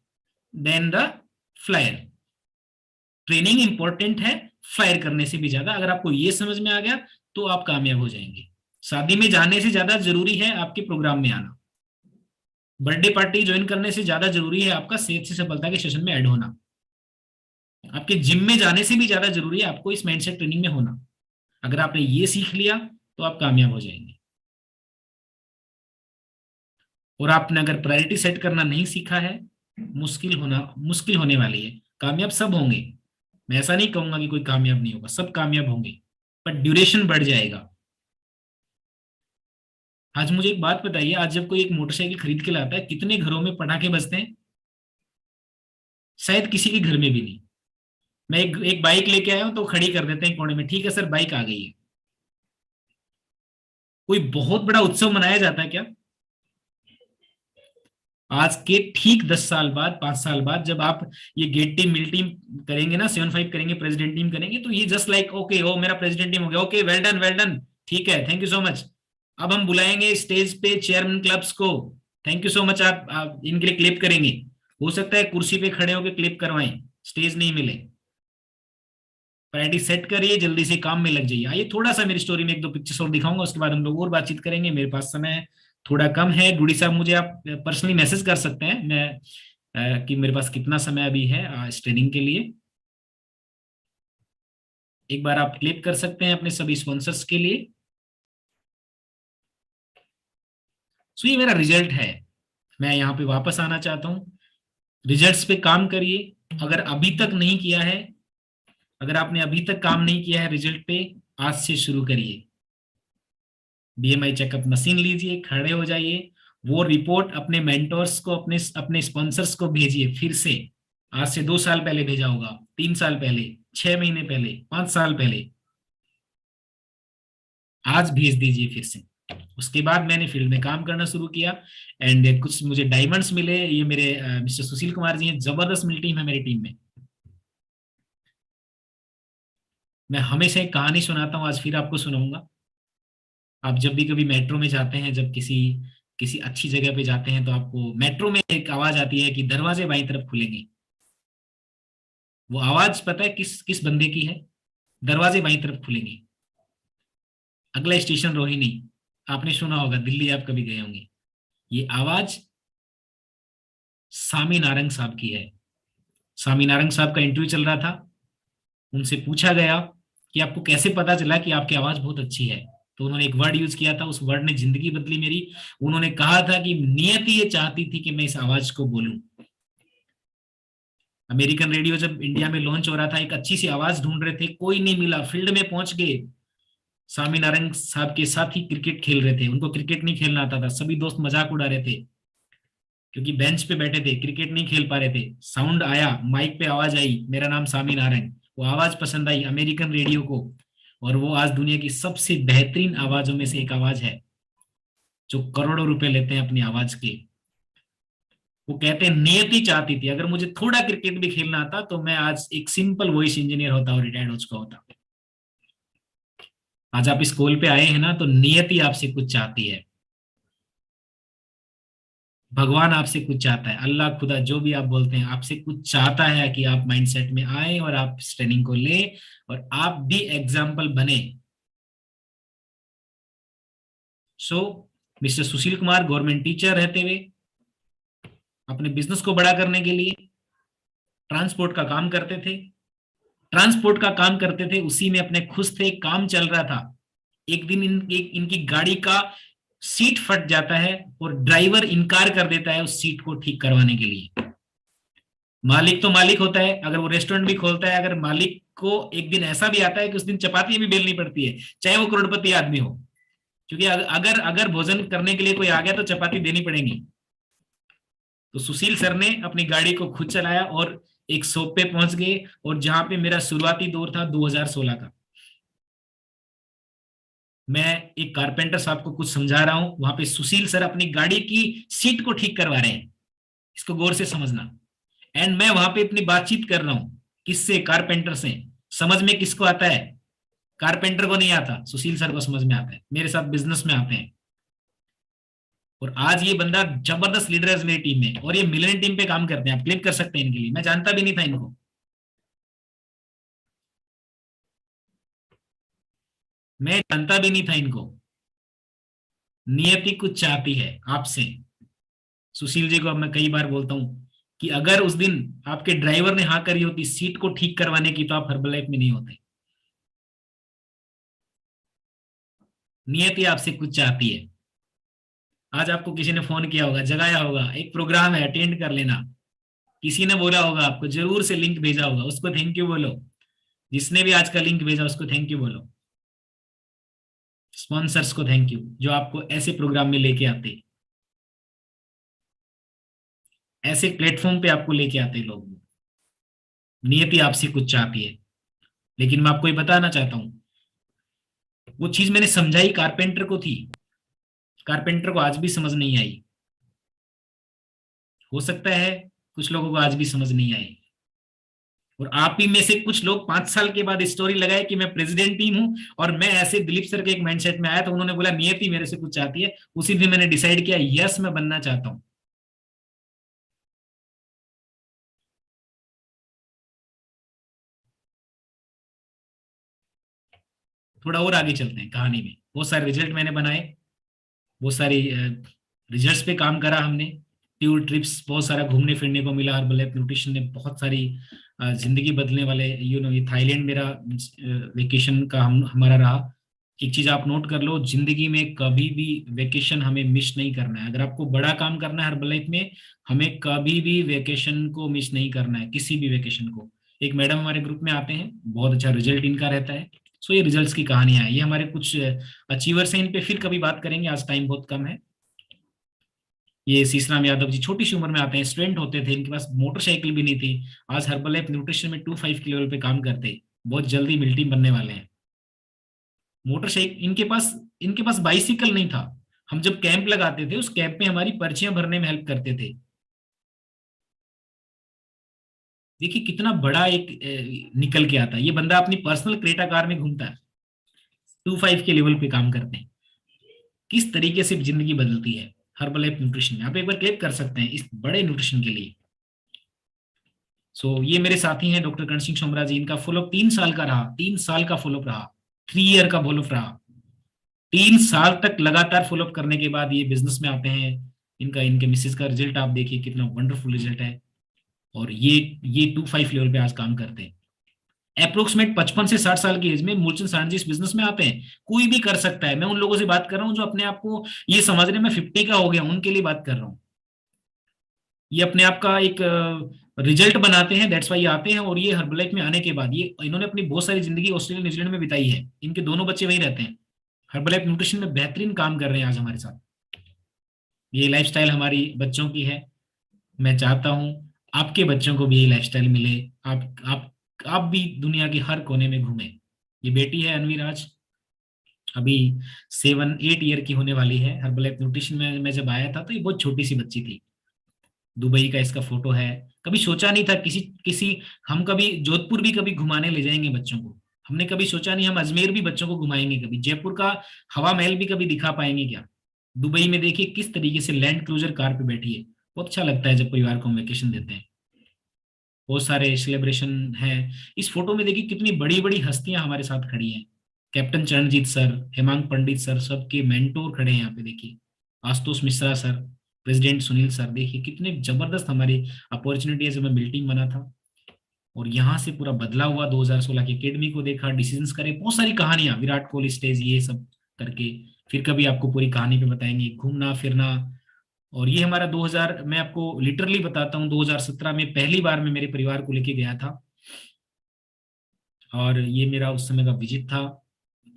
then the flyer. Training important है फ्लायर करने से भी ज्यादा। अगर आपको ये समझ में आ गया तो आप कामयाब हो जाएंगे। शादी में जाने से ज्यादा जरूरी है आपके प्रोग्राम में आना। बर्थडे पार्टी ज्वाइन करने से ज्यादा जरूरी है आपका सेहत से सफलता के सेशन में ऐड होना। आपके जिम में जाने से भी ज्यादा जरूरी है आपको इस माइंडसेट ट्रेनिंग में होना। अगर आपने ये सीख लिया तो आप कामयाब हो जाएंगे। और आपने अगर प्रायोरिटी सेट करना नहीं सीखा है, मुश्किल होने वाली है। कामयाब सब होंगे, मैं ऐसा नहीं कहूंगा कि कोई कामयाब नहीं होगा, सब कामयाब होंगे, पर ड्यूरेशन बढ़ जाएगा। आज मुझे एक बात बताइए, आज जब कोई एक मोटरसाइकिल खरीद के लाता है, कितने घरों में पटाखे बजते हैं? शायद किसी के घर में भी नहीं। मैं एक बाइक लेके आया हूं तो खड़ी कर देते हैं कोने में, ठीक है सर बाइक आ गई है। कोई बहुत बड़ा उत्सव मनाया जाता है क्या? आज के ठीक 10 साल बाद, 5 साल बाद जब आप ये गेट टीम मिल टीम करेंगे ना, 7-5 करेंगे, प्रेसिडेंट टीम करेंगे, तो ये जस्ट लाइक ओके ओ मेरा प्रेसिडेंट टीम हो गया, ओके वेल डन, ठीक है, थैंक यू सो मच। अब हम बुलाएंगे स्टेज पे चेयरमैन क्लब्स को, थैंक यू सो मच, आप इनके लिए क्लिप करेंगे। हो सकता है कुर्सी पे खड़े होकर क्लिप करवाएं, स्टेज नहीं मिले। प्रायोरिटी सेट करिए, जल्दी से काम में लग जाइए। आइए थोड़ा सा मेरी स्टोरी में 1-2 पिक्चर्स और दिखाऊंगा, उसके बाद हम लोग और बातचीत करेंगे। मेरे पास समय थोड़ा कम है। डूडी साहब मुझे आप पर्सनली मैसेज कर सकते हैं मैं कि मेरे पास कितना समय अभी है इस ट्रेनिंग के लिए। एक बार आप क्लिक कर सकते हैं अपने सभी स्पॉन्सर्स के लिए। सो ये मेरा रिजल्ट है। मैं यहाँ पे वापस आना चाहता हूँ। रिजल्ट्स पे काम करिए। अगर अभी तक नहीं किया है, अगर आपने अभी तक काम नहीं किया है रिजल्ट पे, आज से शुरू करिए। BMI चेकअप मशीन लीजिए, खड़े हो जाइए, वो रिपोर्ट अपने मेंटोर्स को, अपने स्पॉन्सर्स को भेजिए फिर से। आज से 2 साल पहले भेजा होगा, 3 साल पहले, 6 महीने पहले, 5 साल पहले, आज भेज दीजिए फिर से। उसके बाद मैंने फील्ड में काम करना शुरू किया एंड कुछ मुझे डायमंड्स मिले। ये मेरे मिस्टर सुशील कुमार जी हैं, जबरदस्त मिल टीम है मेरी टीम में। मैं हमेशा एक कहानी सुनाता हूँ, आज फिर आपको सुनाऊंगा। आप जब भी कभी मेट्रो में जाते हैं, जब किसी अच्छी जगह पे जाते हैं, तो आपको मेट्रो में एक आवाज आती है कि दरवाजे बाईं तरफ खुलेंगे। वो आवाज पता है किस बंदे की है? दरवाजे बाईं तरफ खुलेंगे। अगला स्टेशन रोहिणी, आपने सुना होगा, दिल्ली आप कभी गए होंगे। ये आवाज स्वामी नारंग साहब की है। स्वामी नारंग साहब का इंटरव्यू चल रहा था। उनसे पूछा गया कि आपको कैसे पता चला कि आपकी आवाज बहुत अच्छी है? तो उन्होंने एक वर्ड यूज किया था, उस वर्ड ने जिंदगी बदली मेरी। उन्होंने कहा था कि नियति ये चाहती थी कि मैं इस आवाज को बोलूं। अमेरिकन रेडियो जब इंडिया में लॉन्च हो रहा था, एक अच्छी सी आवाज ढूंढ रहे थे, कोई नहीं मिला। फील्ड में पहुंच गए, स्वामी नारंग साहब के साथ ही क्रिकेट खेल रहे थे। उनको क्रिकेट नहीं खेलना आता था, सभी दोस्त मजाक उड़ा रहे थे क्योंकि बेंच पे बैठे थे, क्रिकेट नहीं खेल पा रहे थे। साउंड आया, माइक पे आवाज आई, मेरा नाम स्वामी नारंग। वो आवाज पसंद आई अमेरिकन रेडियो को, और वो आज दुनिया की सबसे बेहतरीन आवाजों में से एक आवाज है, जो करोड़ों रुपए लेते हैं अपनी आवाज के। वो कहते हैं नियति चाहती थी, अगर मुझे थोड़ा क्रिकेट भी खेलना आता तो मैं आज एक सिंपल वॉइस इंजीनियर होता और रिटायर्ड हो चुका होता। आज आप इस कॉल पे आए हैं ना, तो नियति आपसे कुछ चाहती है। भगवान आपसे कुछ चाहता है, अल्लाह, खुदा, जो भी आप बोलते हैं, आपसे कुछ चाहता है कि आप माइंडसेट में आए और आप इस ट्रेनिंग को लें और आप भी एग्जाम्पल बने। सो mister Sushil Kumar government teacher रहते हुए अपने बिजनेस को बड़ा करने के लिए ट्रांसपोर्ट का काम करते थे। उसी में अपने खुश थे, काम चल रहा था। एक दिन इनकी गाड़ी का सीट फट जाता है और ड्राइवर इनकार कर देता है उस सीट को ठीक करवाने के लिए। मालिक तो मालिक होता है, अगर वो रेस्टोरेंट भी खोलता है, अगर मालिक को एक दिन ऐसा भी आता है कि उस दिन चपाती भी बेलनी पड़ती है, चाहे वो करोड़पति आदमी हो, क्योंकि अगर अगर भोजन करने के लिए कोई आ गया तो चपाती देनी पड़ेगी। तो सुशील सर ने अपनी गाड़ी को खुद चलाया और एक शॉप पे पहुंच गए, और जहां पे मेरा शुरुआती दौर था 2016 का, मैं एक कारपेंटर साहब को कुछ समझा रहा हूं, वहां पे सुशील सर अपनी गाड़ी की सीट को ठीक करवा रहे हैं। इसको गौर से समझना। एंड मैं वहां पे अपनी बातचीत कर रहा हूं, किससे? कारपेंटर से। समझ में किसको आता है? कारपेंटर को नहीं आता, सुशील सर को समझ में आता है, मेरे साथ बिजनेस में आते हैं। और आज ये बंदा जबरदस्त लीडर है मेरी टीम में, और ये मिलियन टीम पे काम करते हैं। आप क्लिक कर सकते हैं इनके लिए, मैं जानता भी नहीं था इनको। मैं जानता भी नहीं था इनको। नियति कुछ चाहती है आपसे। सुशील जी को अब मैं कई बार बोलता हूं कि अगर उस दिन आपके ड्राइवर ने हाँ करी होती सीट को ठीक करवाने की, तो आप हर्बलाइफ में नहीं होते। नियति आपसे कुछ चाहती है। आज आपको किसी ने फोन किया होगा, जगाया होगा, एक प्रोग्राम है अटेंड कर लेना, किसी ने बोला होगा आपको, जरूर से लिंक भेजा होगा, उसको थैंक यू बोलो। जिसने भी आज का लिंक भेजा उसको थैंक यू बोलो। स्पॉन्सर्स को थैंक यू, जो आपको ऐसे प्रोग्राम में लेके आते, ऐसे प्लेटफॉर्म पे आपको लेके आते लोग। नियति आपसे कुछ चाहती है। लेकिन मैं आपको ये बताना चाहता हूं, वो चीज मैंने समझाई कारपेंटर को थी, कारपेंटर को आज भी समझ नहीं आई। हो सकता है कुछ लोगों को आज भी समझ नहीं आई। और आप ही में से कुछ लोग 5 साल के बाद स्टोरी लगाए कि मैं प्रेसिडेंट टीम हूं, और मैं ऐसे दिलीप सर के एक माइंडसेट में आया, तो उन्होंने बोला नियति मेरे से कुछ चाहती है। उसी दिन मैंने डिसाइड किया, यस मैं बनना चाहता हूं। थोड़ा और आगे चलते हैं कहानी में। बहुत सारे रिजल्ट मैंने बनाए, बहुत सारी रिजल्ट्स पे काम करा हमने, टूर ट्रिप्स, बहुत सारा घूमने फिरने को मिला। हर्बलाइफ न्यूट्रिशन ने बहुत सारी जिंदगी बदलने वाले, ये थाईलैंड मेरा वेकेशन का हमारा रहा। एक चीज आप नोट कर लो, जिंदगी में कभी भी वेकेशन हमें मिस नहीं करना है। अगर आपको बड़ा काम करना है हर्बलाइफ में, हमें कभी भी वेकेशन को मिस नहीं करना है, किसी भी वेकेशन को। एक मैडम हमारे ग्रुप में आते हैं, बहुत अच्छा रिजल्ट इनका रहता है। सो ये रिजल्ट्स की कहानियां है, ये हमारे कुछ अचीवर्स हैं। इन पे फिर कभी बात करेंगे, आज टाइम बहुत कम है। ये शीशराम यादव जी छोटी सी उम्र में आते हैं, स्टूडेंट होते थे, इनके पास मोटरसाइकिल भी नहीं थी। आज हर्बलाइफ न्यूट्रिशन में 2-5 के लेवल पे काम करते, बहुत जल्दी मिल टीम बनने वाले हैं। मोटरसाइकिल इनके पास बाइसिकल नहीं था। हम जब कैंप लगाते थे, उस कैंप में हमारी पर्चियां भरने में हेल्प करते थे। देखिए कितना बड़ा एक निकल के आता है। ये बंदा अपनी पर्सनल क्रेटा कार में घूमता है, 2-5 के लेवल पे काम करते हैं। किस तरीके से जिंदगी बदलती है हर्बलाइफ न्यूट्रिशन में, आप एक बार क्लिक कर सकते हैं इस बड़े न्यूट्रिशन के लिए। सो ये मेरे साथी हैं डॉक्टर कर्ण सिंह सोमरा जी। इनका फॉलोअप 3 साल का रहा, 3 साल का फॉलोअप रहा, 3 ईयर का फॉलोअप रहा। 3 साल तक लगातार फॉलोअप करने के बाद ये बिजनेस में आते हैं। इनके मिसेज का रिजल्ट आप देखिए, कितना वंडरफुल रिजल्ट है। और ये 2-5 लेवल पे आज काम करते हैं। अप्रोक्सीमेट 55 से 60 साल की एज में मूलचंद साहनी जी इस बिजनेस में आते हैं। कोई भी कर सकता है। मैं उन लोगों से बात कर रहा हूं जो अपने आप को ये समझ रहे हैं मैं 50 का हो गया, उनके लिए बात कर रहा हूं। ये अपने आप का एक रिजल्ट बनाते हैं, दैट्स वाई आते हैं। और ये हर्बलाइफ में आने के बाद इन्होंने अपनी बहुत सारी जिंदगी ऑस्ट्रेलिया न्यूजीलैंड में बिताई है। इनके दोनों बच्चे वहीं रहते हैं। हर्बलाइफ न्यूट्रिशन में बेहतरीन काम कर रहे हैं आज हमारे साथ। ये लाइफस्टाइल हमारी बच्चों की है। मैं चाहता हूं आपके बच्चों को भी ये लाइफस्टाइल मिले, आप भी दुनिया के हर कोने में घूमें। ये बेटी है अनवीर, आज अभी 7-8 ईयर की होने वाली है। हर्बलाइफ न्यूट्रिशन में मैं जब आया था तो ये बहुत छोटी सी बच्ची थी। दुबई का इसका फोटो है। कभी सोचा नहीं था हम कभी जोधपुर भी कभी घुमाने ले जाएंगे बच्चों को। हमने कभी सोचा नहीं हम अजमेर भी बच्चों को घुमाएंगे, कभी जयपुर का हवा महल भी कभी दिखा पाएंगे क्या। दुबई में देखिए किस तरीके से लैंड क्रूजर कार पे बैठी है। बहुत अच्छा लगता है जब परिवार को हम वेकेशन देते हैं। बहुत सारे सेलिब्रेशन है। इस फोटो में देखिए कितनी बड़ी बड़ी हस्तियां हमारे साथ खड़ी हैं। कैप्टन चरणजीत सर, हेमांग पंडित सर, सबके मेंटोर खड़े हैं यहाँ पे। देखिए Ashutosh Mishra sir, president Sunil sir, देखिए कितने जबरदस्त हमारी अपॉर्चुनिटी जब मैं बिल्डिंग बना था। और यहाँ से पूरा बदला हुआ 2016 की अकेडमी को देखा, डिसीजंस करे, बहुत सारी कहानियां, विराट कोहली स्टेज, ये सब करके फिर कभी आपको पूरी कहानी पे बताएंगे। घूमना फिरना। और ये हमारा 2000, मैं आपको लिटरली बताता हूँ, 2017 में पहली बार मैं मेरे परिवार को लेके गया था। और ये मेरा उस समय का विजिट था।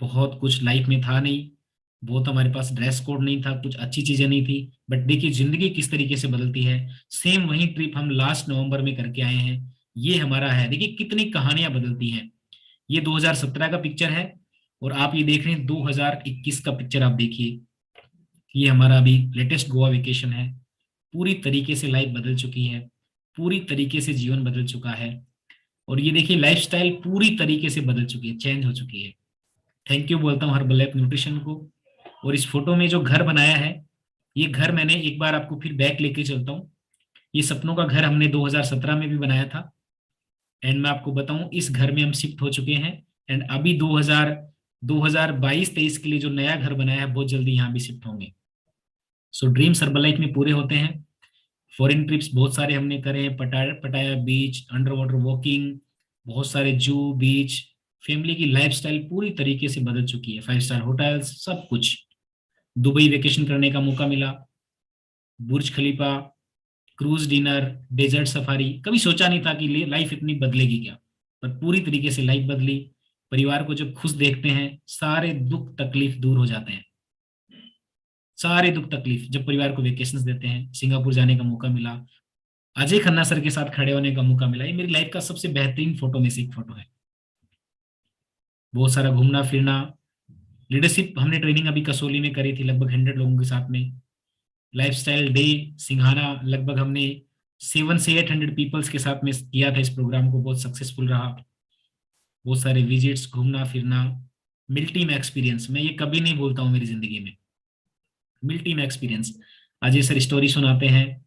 बहुत कुछ लाइफ में था नहीं, बहुत हमारे पास ड्रेस कोड नहीं था, कुछ अच्छी चीजें नहीं थी, बट देखिए जिंदगी किस तरीके से बदलती है। सेम वही ट्रिप हम लास्ट नवंबर में करके आए हैं, ये हमारा है। देखिए कितनी कहानियां बदलती हैं। ये 2017 का पिक्चर है और आप ये देख रहे हैं 2021 का पिक्चर। आप देखिए ये हमारा अभी लेटेस्ट गोवा वेकेशन है। पूरी तरीके से लाइफ बदल चुकी है, पूरी तरीके से जीवन बदल चुका है। और ये देखिए लाइफस्टाइल पूरी तरीके से बदल चुकी है, चेंज हो चुकी है। थैंक यू बोलता हूँ हर्बल लाइफ न्यूट्रिशन को। और इस फोटो में जो घर बनाया है, ये घर मैंने एक बार आपको फिर बैक लेके चलता हूँ। ये सपनों का घर हमने 2017 में भी बनाया था। एंड मैं आपको बताऊं इस घर में हम शिफ्ट हो चुके हैं। एंड अभी 2022-23 के लिए जो नया घर बनाया है बहुत जल्दी यहाँ भी शिफ्ट होंगे। सो ड्रीम्स हर्बल लाइफ में पूरे होते हैं। फॉरेन ट्रिप्स बहुत सारे हमने करे हैं, पटाया बीच, अंडर वाटर वॉकिंग, बहुत सारे जू बीच। फैमिली की लाइफस्टाइल पूरी तरीके से बदल चुकी है, 5 स्टार होटल्स, सब कुछ। दुबई वेकेशन करने का मौका मिला, बुर्ज खलीफा, क्रूज डिनर, डेजर्ट सफारी। कभी सोचा नहीं था कि लाइफ इतनी बदलेगी क्या, पर पूरी तरीके से लाइफ बदली। परिवार को जब खुश देखते हैं सारे दुख तकलीफ दूर हो जाते हैं। सारे दुख तकलीफ जब परिवार को वेकेशंस देते हैं। सिंगापुर जाने का मौका मिला, अजय खन्ना सर के साथ खड़े होने का मौका मिला। ये मेरी लाइफ का सबसे बेहतरीन फोटो में से एक फोटो है। बहुत सारा घूमना फिरना, लीडरशिप हमने ट्रेनिंग अभी कसौली में करी थी लगभग 100 लोगों के साथ में। लाइफस्टाइल डे सिंघाना लगभग हमने 700 से 800 पीपल्स के साथ में किया था। इस प्रोग्राम को बहुत सक्सेसफुल रहा। बहुत सारे विजिट्स, घूमना फिरना, मिल टीम एक्सपीरियंस, मैं ये कभी नहीं भूलता हूँ मेरी जिंदगी में। मिल team experience, Ajay sir story सुनाते हैं।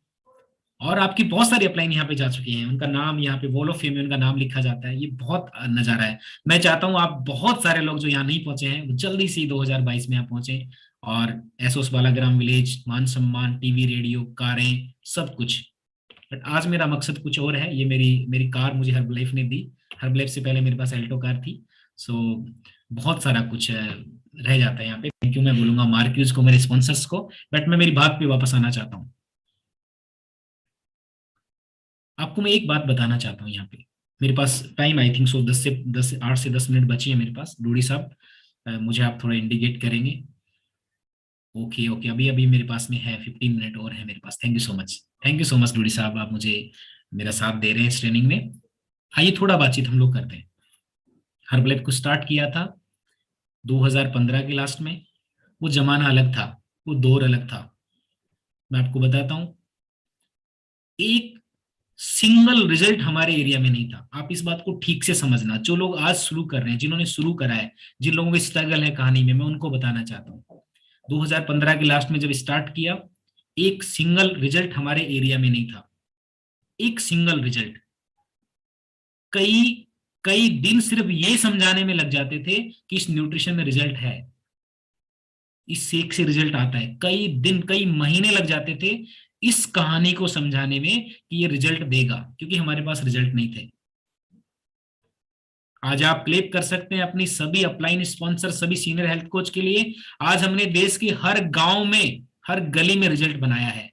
और आपकी बहुत सारी अपलाइन यहाँ पे जा चुकी हैं, उनका नाम यहाँ पे वॉल ऑफ फेम में उनका नाम लिखा जाता है। ये बहुत नजारा है। मैं चाहता हूँ आप बहुत सारे लोग जो यहाँ नहीं पहुंचे हैं जल्दी से 2022 में यहाँ पहुंचे। और एसोस बालाग्राम विलेज, मान सम्मान, टीवी रेडियो, कारें, सब कुछ। बट आज मेरा मकसद कुछ और है। ये मेरी कार मुझे हर्बल लाइफ ने दी। हर्बल लाइफ से पहले मेरे पास एल्टो कार थी। सो बहुत सारा कुछ रह जाता है यहाँ पे। थैंक यू मैं बोलूंगा मार्क्यूज को, मेरे स्पॉन्सर्स को। बट मैं मेरी बात पे वापस आना चाहता हूँ। आपको मैं एक बात बताना चाहता हूँ यहाँ पे। मेरे पास टाइम आई थिंक सो 8 से 10 मिनट बची है मेरे पास। डूडी साहब मुझे आप थोड़ा इंडिकेट करेंगे। ओके अभी अभी मेरे पास में है 15 मिनट और है मेरे पास। Thank you so much Dudi sahab, आप मुझे मेरा साथ दे रहे हैं इस ट्रेनिंग में। आइए थोड़ा बातचीत हम लोग करते हैं। हर्बल लाइफ को स्टार्ट किया था 2015 के लास्ट में। वो जमाना अलग था, वो दौर अलग था। मैं आपको बताता हूँ, एक सिंगल रिजल्ट हमारे एरिया में नहीं था। आप इस बात को ठीक से समझना। जो लोग आज शुरू कर रहे हैं, जिन्होंने शुरू करा है, जिन लोगों की स्ट्रगल है कहानी में, मैं उनको बताना चाहता हूँ। 2015 के लास्ट में जब स्टार्ट किया, एक सिंगल रिजल्ट हमारे एरिया में नहीं था। एक सिंगल रिजल्ट। कई दिन सिर्फ ये समझाने में लग जाते थे कि इस न्यूट्रिशन में रिजल्ट है, इस शेक से रिजल्ट आता है। कई दिन, कई महीने लग जाते थे इस कहानी को समझाने में कि ये रिजल्ट देगा, क्योंकि हमारे पास रिजल्ट नहीं थे। आज आप क्लेम कर सकते हैं अपनी सभी अपलाइन स्पॉन्सर, सभी सीनियर हेल्थ कोच के लिए। आज हमने देश के हर गांव में, हर गली में रिजल्ट बनाया है।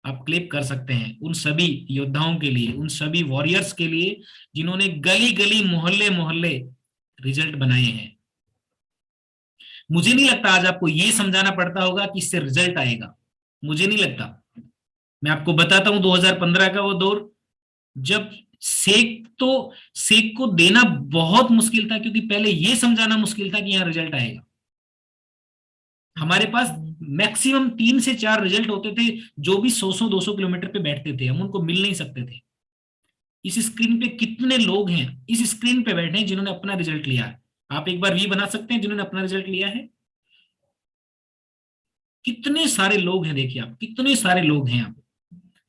आप क्लेम कर सकते हैं उन सभी योद्धाओं के लिए, उन सभी वॉरियर्स के लिए जिन्होंने गली गली, मोहल्ले मोहल्ले रिजल्ट बनाए हैं। मुझे नहीं लगता आज आपको ये समझाना पड़ता होगा कि इससे रिजल्ट आएगा, मुझे नहीं लगता। मैं आपको बताता हूं 2015 का वो दौर, जब सेक को देना बहुत मुश्किल था, क्योंकि पहले ये समझाना मुश्किल था कि यहां रिजल्ट आएगा। हमारे पास मैक्सिमम 3 से 4 रिजल्ट होते थे, जो भी 100-200 किलोमीटर पे बैठते थे, हम उनको मिल नहीं सकते थे। इस स्क्रीन पे कितने लोग हैं इस स्क्रीन पे बैठे हैं जिन्होंने अपना रिजल्ट लिया है? आप एक बार वी बना सकते हैं जिन्होंने अपना रिजल्ट लिया है? कितने सारे लोग हैं, देखिए आप, कितने सारे लोग हैं आप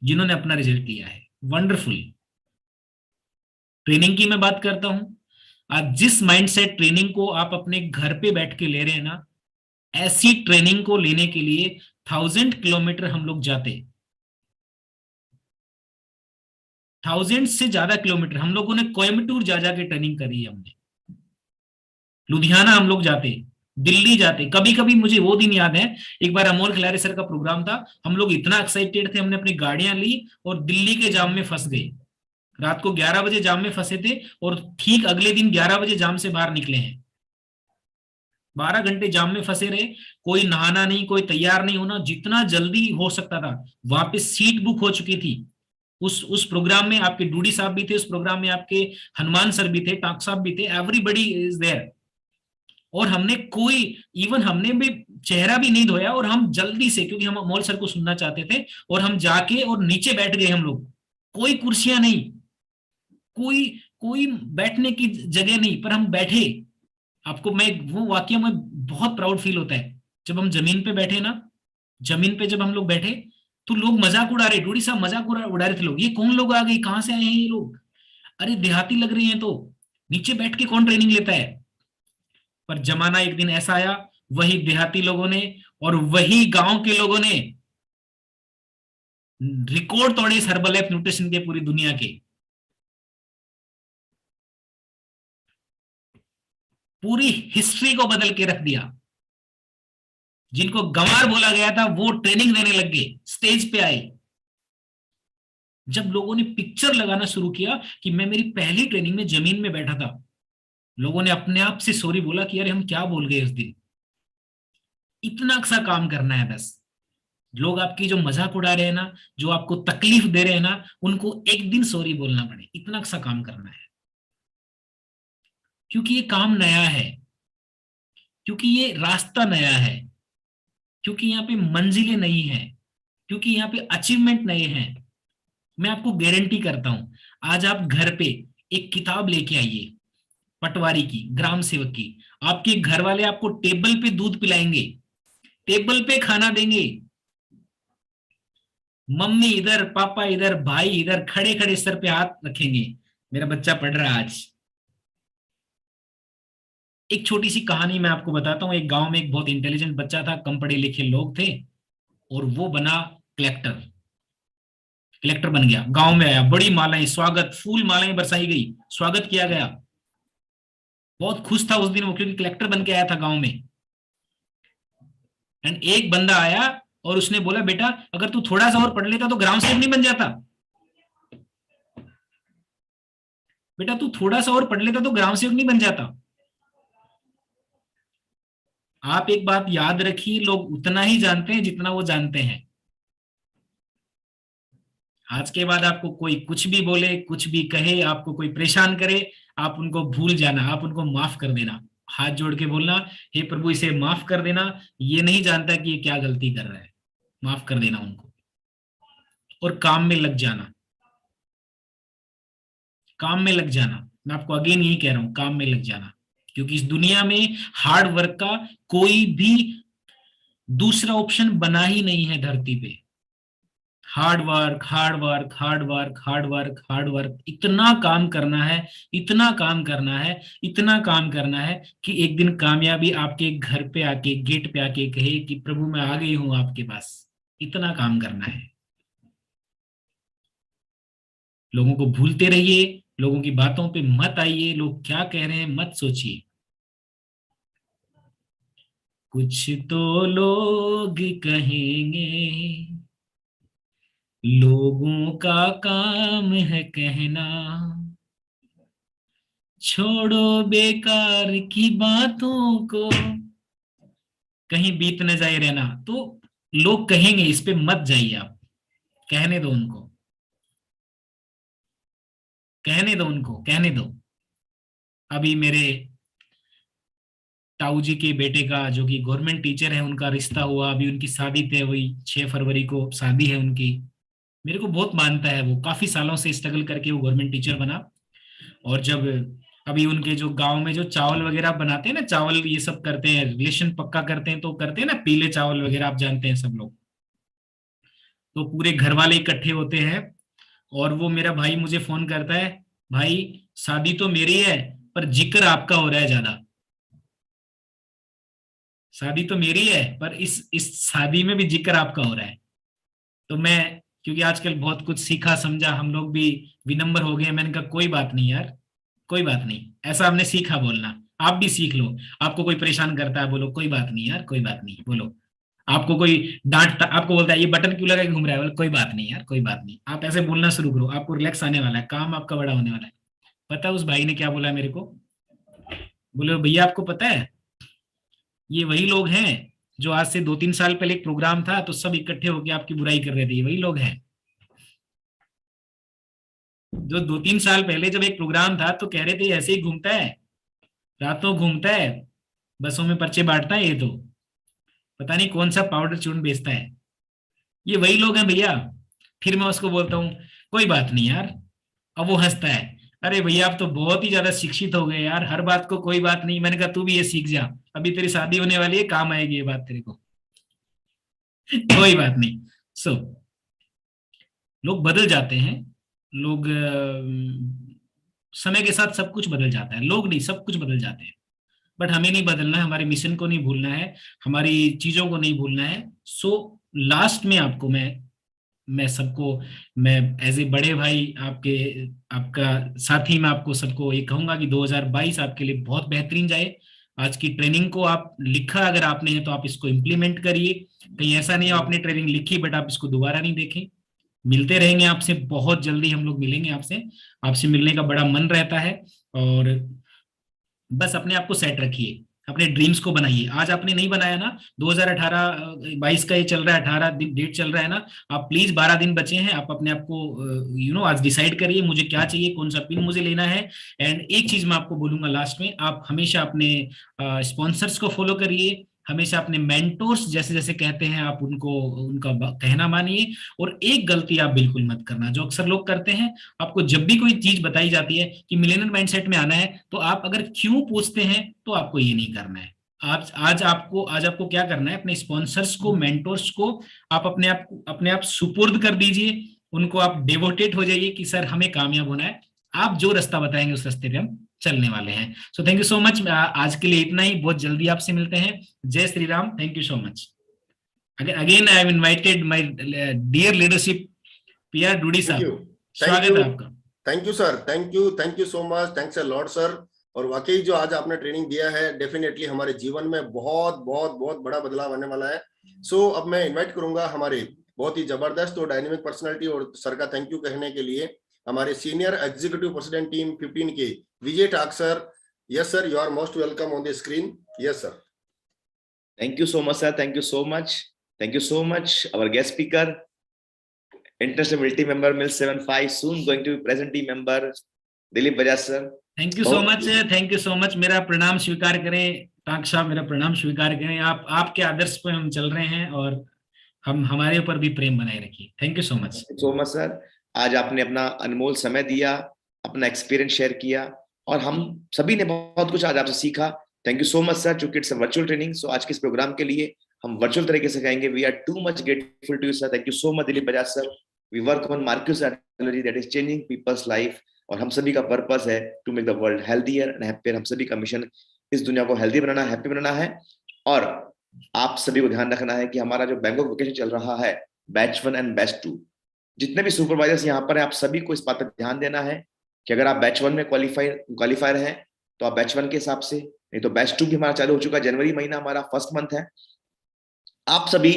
जिन्होंने अपना रिजल्ट लिया है। वंडरफुल। ट्रेनिंग की मैं बात करता हूं। आज जिस माइंडसेट ट्रेनिंग को आप अपने घर पे बैठ के ले रहे हैं ना, ऐसी ट्रेनिंग को लेने के लिए 1000 किलोमीटर हम लोग जाते। 1000 से ज्यादा किलोमीटर हम लोगों ने कोयम्बटूर जा जाके ट्रेनिंग करी है हमने। लुधियाना हम लोग जाते, दिल्ली जाते। कभी कभी मुझे वो दिन याद है, एक बार अमोल खिलारी सर का प्रोग्राम था, हम लोग इतना एक्साइटेड थे, हमने अपनी गाड़ियां ली और दिल्ली के जाम में फंस गए। रात को 11 बजे जाम में फंसे थे और ठीक अगले दिन 11 बजे जाम से बाहर निकले हैं। 12 घंटे जाम में फंसे रहे, कोई नहाना नहीं, कोई तैयार नहीं होना, जितना जल्दी हो सकता था। वहां पे सीट बुक हो चुकी थी। उस प्रोग्राम में आपके डूडी साहब भी थे, उस प्रोग्राम में आपके हनुमान सर भी थे, टाक साहब भी थे, एवरीबडी इज देयर। और हमने हमने भी चेहरा भी नहीं धोया, और हम जल्दी से, क्योंकि हम अमोल सर को सुनना चाहते थे, और हम जाके और नीचे बैठ गए हम लोग। कोई कुर्सियां नहीं, कोई कोई बैठने की जगह नहीं, पर हम बैठे। आपको मैं वो वाकया में बहुत प्राउड फील होता है, जब हम जमीन पे बैठे ना, जमीन पे जब हम लोग बैठे तो लोग मजाक उड़ा रहे, डूडी साहब मजाक उड़ा रहे थे लोग, ये कौन लोग आ गए, कहां से आए हैं ये लोग, अरे देहाती लग रही हैं, तो नीचे बैठ के कौन ट्रेनिंग लेता है। पर जमाना एक दिन ऐसा आया, वही देहाती लोगों ने और वही गांव के लोगों ने रिकॉर्ड तोड़े इस हर्बलाइफ न्यूट्रिशन के, पूरी दुनिया के। पूरी हिस्ट्री को बदल के रख दिया। जिनको गंवार बोला गया था वो ट्रेनिंग देने लग गए, स्टेज पे आए। जब लोगों ने पिक्चर लगाना शुरू किया कि मैं मेरी पहली ट्रेनिंग में जमीन में बैठा था, लोगों ने अपने आप से सॉरी बोला कि अरे हम क्या बोल गए उस दिन। इतना सा काम करना है बस। लोग आपकी जो मजाक उड़ा रहे हैं ना, जो आपको तकलीफ दे रहे हैं ना, उनको एक दिन सॉरी बोलना पड़े, इतना सा काम करना है। क्योंकि ये काम नया है, क्योंकि ये रास्ता नया है, क्योंकि यहाँ पे मंजिलें नहीं है, क्योंकि यहाँ पे अचीवमेंट नए हैं। मैं आपको गारंटी करता हूं, आज आप घर पे एक किताब लेके आइए, पटवारी की, ग्राम सेवक की, आपके घर वाले आपको टेबल पे दूध पिलाएंगे, टेबल पे खाना देंगे। मम्मी इधर, पापा इधर, भाई इधर, खड़े खड़े सर पे हाथ रखेंगे, मेरा बच्चा पढ़ रहा है आज। एक छोटी सी कहानी मैं आपको बताता हूँ। एक गांव में एक बहुत इंटेलिजेंट बच्चा था, कम पढ़े लिखे लोग थे, और वो बना कलेक्टर। कलेक्टर बन गया, गांव में आया, बड़ी मालाएं, स्वागत, फूल मालाएं बरसाई गई, स्वागत किया गया। बहुत खुश था उस दिन वो, क्योंकि कलेक्टर बन के आया था गांव में। एंड एक बंदा आया और उसने बोला, बेटा अगर तू थोड़ा सा और पढ़ लेता तो ग्राम सेवक नहीं बन जाता। बेटा तू थोड़ा सा और पढ़ लेता तो ग्राम सेवक नहीं बन जाता। आप एक बात याद रखिए, लोग उतना ही जानते हैं जितना वो जानते हैं। आज के बाद आपको कोई कुछ भी बोले, कुछ भी कहे, आपको कोई परेशान करे, आप उनको भूल जाना, आप उनको माफ कर देना। हाथ जोड़ के बोलना, हे प्रभु इसे माफ कर देना, ये नहीं जानता कि ये क्या गलती कर रहा है, माफ कर देना उनको। और काम में लग जाना, काम में लग जाना। मैं आपको अगेन यही कह रहा हूं, काम में लग जाना। क्योंकि इस दुनिया में हार्ड वर्क का कोई भी दूसरा ऑप्शन बना ही नहीं है धरती पे। Hard work, hard work, hard work, hard work, hard work, इतना काम करना है, इतना काम करना है, इतना काम करना है कि एक दिन कामयाबी आपके घर पे आके, गेट पे आके कहे कि प्रभु मैं आ गई हूं आपके पास। इतना काम करना है। लोगों को भूलते रहिए, लोगों की बातों पे मत आइए, लोग क्या कह रहे हैं मत सोचिए। कुछ तो लोग कहेंगे, लोगों का काम है कहना, छोड़ो बेकार की बातों को, कहीं बीत न जाए रहना। तो लोग कहेंगे, इस पे मत जाइए आप, कहने दो उनको, कहने दो उनको, कहने दो। अभी मेरे ताऊ जी के बेटे का, जो कि गवर्नमेंट टीचर है, उनका रिश्ता हुआ, अभी उनकी शादी थी, वही 6 फरवरी को शादी है उनकी। मेरे को बहुत मानता है वो, काफी सालों से स्ट्रगल करके वो गवर्नमेंट टीचर बना। और जब अभी उनके जो गांव में जो चावल वगैरह बनाते हैं ना, चावल ये सब करते हैं, रिलेशन पक्का करते हैं, तो करते हैं ना पीले चावल वगैरह, आप जानते हैं सब लोग। तो पूरे घर वाले इकट्ठे होते हैं और वो मेरा भाई मुझे फोन करता है, भाई शादी तो मेरी है पर जिक्र आपका हो रहा है ज्यादा। शादी तो मेरी है पर इस शादी में भी जिक्र आपका हो रहा है। तो मैं, क्योंकि आजकल बहुत कुछ सीखा समझा, हम लोग भी विनम्र हो गए, मैंने कहा कोई बात नहीं यार, कोई बात नहीं, ऐसा हमने सीखा बोलना, आप भी सीख लो। आपको कोई परेशान करता है, बोलो कोई बात नहीं यार, कोई बात नहीं, बोलो। आपको कोई डांटता, आपको बोलता है ये बटन क्यों लगा के घूम रहा है, बोलो कोई बात नहीं यार, कोई बात नहीं। आप ऐसे बोलना शुरू करो, आपको रिलैक्स आने वाला है, काम आपका बड़ा होने वाला है। पता है उस भाई ने क्या बोला मेरे को? बोले भैया आपको पता है ये वही लोग हैं जो आज से 2-3 साल पहले एक प्रोग्राम था तो सब इकट्ठे होकर आपकी बुराई कर रहे थे, ये वही लोग हैं जो 2-3 साल पहले जब एक प्रोग्राम था तो कह रहे थे ऐसे ही घूमता है, रातों घूमता है, बसों में पर्चे बांटता है, ये तो पता नहीं कौन सा पाउडर चूर्ण बेचता है। ये वही लोग हैं भैया। फिर मैं उसको बोलता हूँ कोई बात नहीं यार, अब वो हंसता है, अरे भैया आप तो बहुत ही ज्यादा शिक्षित हो गए यार, हर बात को कोई बात नहीं। मैंने कहा तू भी ये सीख जा, अभी तेरी शादी होने वाली है, काम आएगी ये बात तेरे को। कोई बात नहीं। सो लोग बदल जाते हैं, लोग समय के साथ सब कुछ बदल जाता है, लोग नहीं सब कुछ बदल जाते हैं, बट हमें नहीं बदलना है, हमारे मिशन को नहीं भूलना है, हमारी चीजों को नहीं भूलना है। सो लास्ट में आपको मैं सबको, मैं एज ए बड़े भाई आपका साथी, मैं आपको सबको ये कहूंगा कि 2022 आपके लिए बहुत बेहतरीन जाए। आज की ट्रेनिंग को आप लिखा अगर आपने है तो आप इसको इम्प्लीमेंट करिए। कहीं ऐसा नहीं है आपने ट्रेनिंग लिखी बट आप इसको दोबारा नहीं देखें। मिलते रहेंगे आपसे, बहुत जल्दी हम लोग मिलेंगे आपसे मिलने का बड़ा मन रहता है। और बस अपने आप को सेट रखिए, अपने ड्रीम्स को बनाइए। आज आपने नहीं बनाया ना, 2018-22 का ये चल रहा है, 18 दिन डेट चल रहा है ना, आप प्लीज 12 दिन बचे हैं, आप अपने आप को आज डिसाइड करिए मुझे क्या चाहिए, कौन सा पिन मुझे लेना है। एंड एक चीज मैं आपको बोलूंगा लास्ट में, आप हमेशा अपने स्पॉन्सर्स को फॉलो करिए, हमेशा अपने मेंटोर्स जैसे जैसे कहते हैं आप उनका कहना मानिए। और एक गलती आप बिल्कुल मत करना जो अक्सर लोग करते हैं, आपको जब भी कोई चीज बताई जाती है कि मिलेनियल माइंडसेट में आना है तो आप अगर क्यों पूछते हैं तो आपको ये नहीं करना है। आज आपको क्या करना है, अपने स्पॉन्सर्स को, मेंटोर्स को आप अपने आप सुपुर्द कर दीजिए, उनको आप डिवोटेड हो जाइए कि सर हमें कामयाब होना है, आप जो रास्ता बताएंगे उस रास्ते पे हम चलने वाले हैं। So thank you so much, आज के लिए इतना ही, बहुत जल्दी आपसे मिलते हैं। जय Shri Ram, thank you so much. Again I have invited my dear leadership PR Dudi साहब, स्वागत है आपका। Thank you sir, thank you so much, thanks a lot sir. और वाकई जो आज आपने ट्रेनिंग दिया है डेफिनेटली हमारे जीवन में बहुत बहुत बहुत बड़ा बदलाव आने वाला है। सो अब मैं इन्वाइट करूंगा हमारे बहुत ही जबरदस्त और डायनेमिक पर्सनालिटी, और सर का थैंक यू कहने के लिए हमारे सीनियर एग्जीक्यूटिव प्रेसिडेंट टीम 15 के Vijay Tak sir. Yes sir, you are most welcome on the screen. Yes sir. Thank you so much, sir. Thank you so much. Thank you so much. Our guest speaker, international military member MIL 75, soon going to be present team member Dilip Bajaj sir. Thank you so much, thank you so much. मेरा प्रणाम स्वीकार करें टाक साहब, मेरा प्रणाम स्वीकार करें। आपके आदर्श पे हम चल रहे हैं और हम हमारे ऊपर भी प्रेम बनाए रखिए। Thank you so much. So much sir, आज आपने अपना अनमोल समय दिया, अपना एक्सपीरियंस शेयर किया और हम सभी ने बहुत कुछ आज आपसे सीखा। Thank you so much sir. चूंकि इट्स वर्चुअल ट्रेनिंग, सो आज के इस प्रोग्राम के लिए हम वर्चुअल तरीके से कहेंगे we are too much grateful to you sir. Thank you so much Dilip Bajaj sir. We work on marquis artillery that is changing people's life, और हम सभी का पर्पस है to make the world healthier and happier. हम सभी का mission इस दुनिया को हेल्दी बनाना, हैप्पी बनाना है। और आप सभी को ध्यान रखना है कि हमारा जो बैंक ऑफ वोकेशन चल रहा है, बैच 1 एंड बैच 2, जितने भी सुपरवाइजर्स यहाँ पर हैं, आप सभी को इस बात पर ध्यान देना है कि अगर आप बैच 1 में क्वालिफायर हैं तो आप बैच 1 के हिसाब से, नहीं तो बैच 2 भी हमारा चालू हो चुका है। जनवरी महीना हमारा फर्स्ट मंथ है। आप सभी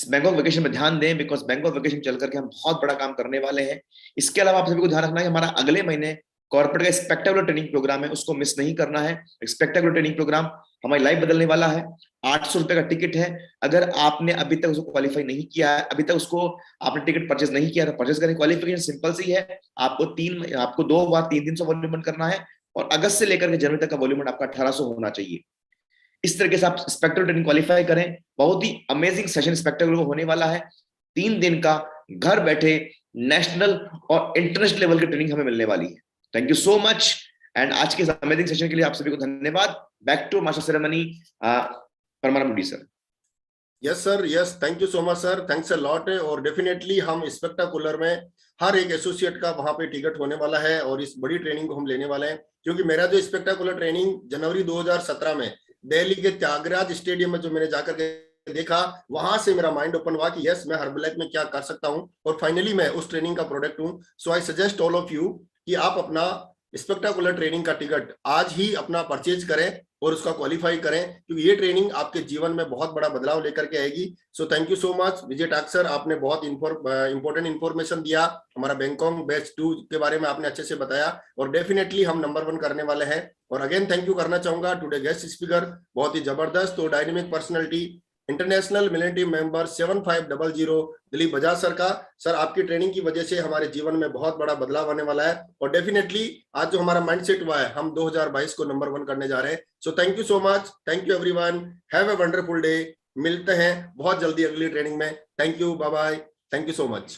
बैंक ऑफ वेकेशन में ध्यान दें, बिकॉज बैंक ऑफ वेकेशन चल करके हम बहुत बड़ा काम करने वाले हैं। इसके अलावा आप सभी को ध्यान रखना है हमारा अगले महीने कॉर्पोरेट का स्पेक्टेकुलर ट्रेनिंग प्रोग्राम है, उसको मिस नहीं करना है। स्पेक्टेकुलर ट्रेनिंग प्रोग्राम हमारी लाइफ बदलने वाला है। 800 रुपए का टिकट है। अगर आपने अभी तक उसको क्वालिफाई नहीं किया है, अभी तक उसको आपने टिकट परचेज नहीं किया, तो परचेज करें। क्वालिफिकेशन सिंपल सी है, आपको 2 बार 300 वॉल्यूम करना है और अगस्त से लेकर के जनवरी तक का वॉल्यूम आपका 1800 होना चाहिए। इस तरीके से आप स्पेक्टेकुलर ट्रेनिंग क्वालिफाई करें। बहुत ही अमेजिंग सेशन स्पेक्टेकुलर होने वाला है। 3 दिन का घर बैठे नेशनल और इंटरनेशनल लेवल की ट्रेनिंग हमें मिलने वाली है। Thank you so much. And आज के अमेजिंग सेशन के लिए आप सभी को धन्यवाद। Back to master ceremony Parmanand Dudi sir. Yes sir, yes, thank you so much sir, thanks a lot. और डेफिनेटली हम स्पेक्टाकुलर में हर एक एसोसिएट का वहां पे टिकट होने वाला है और इस बड़ी ट्रेनिंग को हम लेने वाले हैं। क्योंकि मेरा जो स्पेक्टाकुलर ट्रेनिंग जनवरी 2017 में दिल्ली के त्यागराज स्टेडियम में जो मैंने जाकर के देखा, वहां से मेरा माइंड ओपन हुआ कि यस, मैं हर्बलाइफ में क्या कर सकता हूं, और फाइनली मैं उस ट्रेनिंग का प्रोडक्ट हूं। So I suggest all of you कि आप अपना स्पेक्टाकुलर ट्रेनिंग का टिकट आज ही अपना परचेज करें और उसका क्वालिफाई करें, क्योंकि ये ट्रेनिंग आपके जीवन में बहुत बड़ा बदलाव लेकर के आएगी। So thank you so much Vijay Tak sir, आपने बहुत इंपॉर्टेंट इन्फॉर्मेशन दिया, हमारा बैंकॉक बैच 2 के बारे में आपने अच्छे से बताया और डेफिनेटली हम नंबर 1 करने वाले हैं। और अगेन थैंक यू करना चाहूंगा टुडे गेस्ट स्पीकर, बहुत ही जबरदस्त और dynamic personality, international military member 7500 Dilip Bajaj sir का। सर आपकी ट्रेनिंग की वजह से हमारे जीवन में बहुत बड़ा बदलाव आने वाला है और डेफिनेटली आज जो हमारा माइंडसेट हुआ है, हम 2022 को नंबर 1 करने जा रहे हैं। So thank you so much, thank you everyone, have a wonderful day. मिलते हैं बहुत जल्दी अगली ट्रेनिंग में। Thank you, bye bye, thank you so much.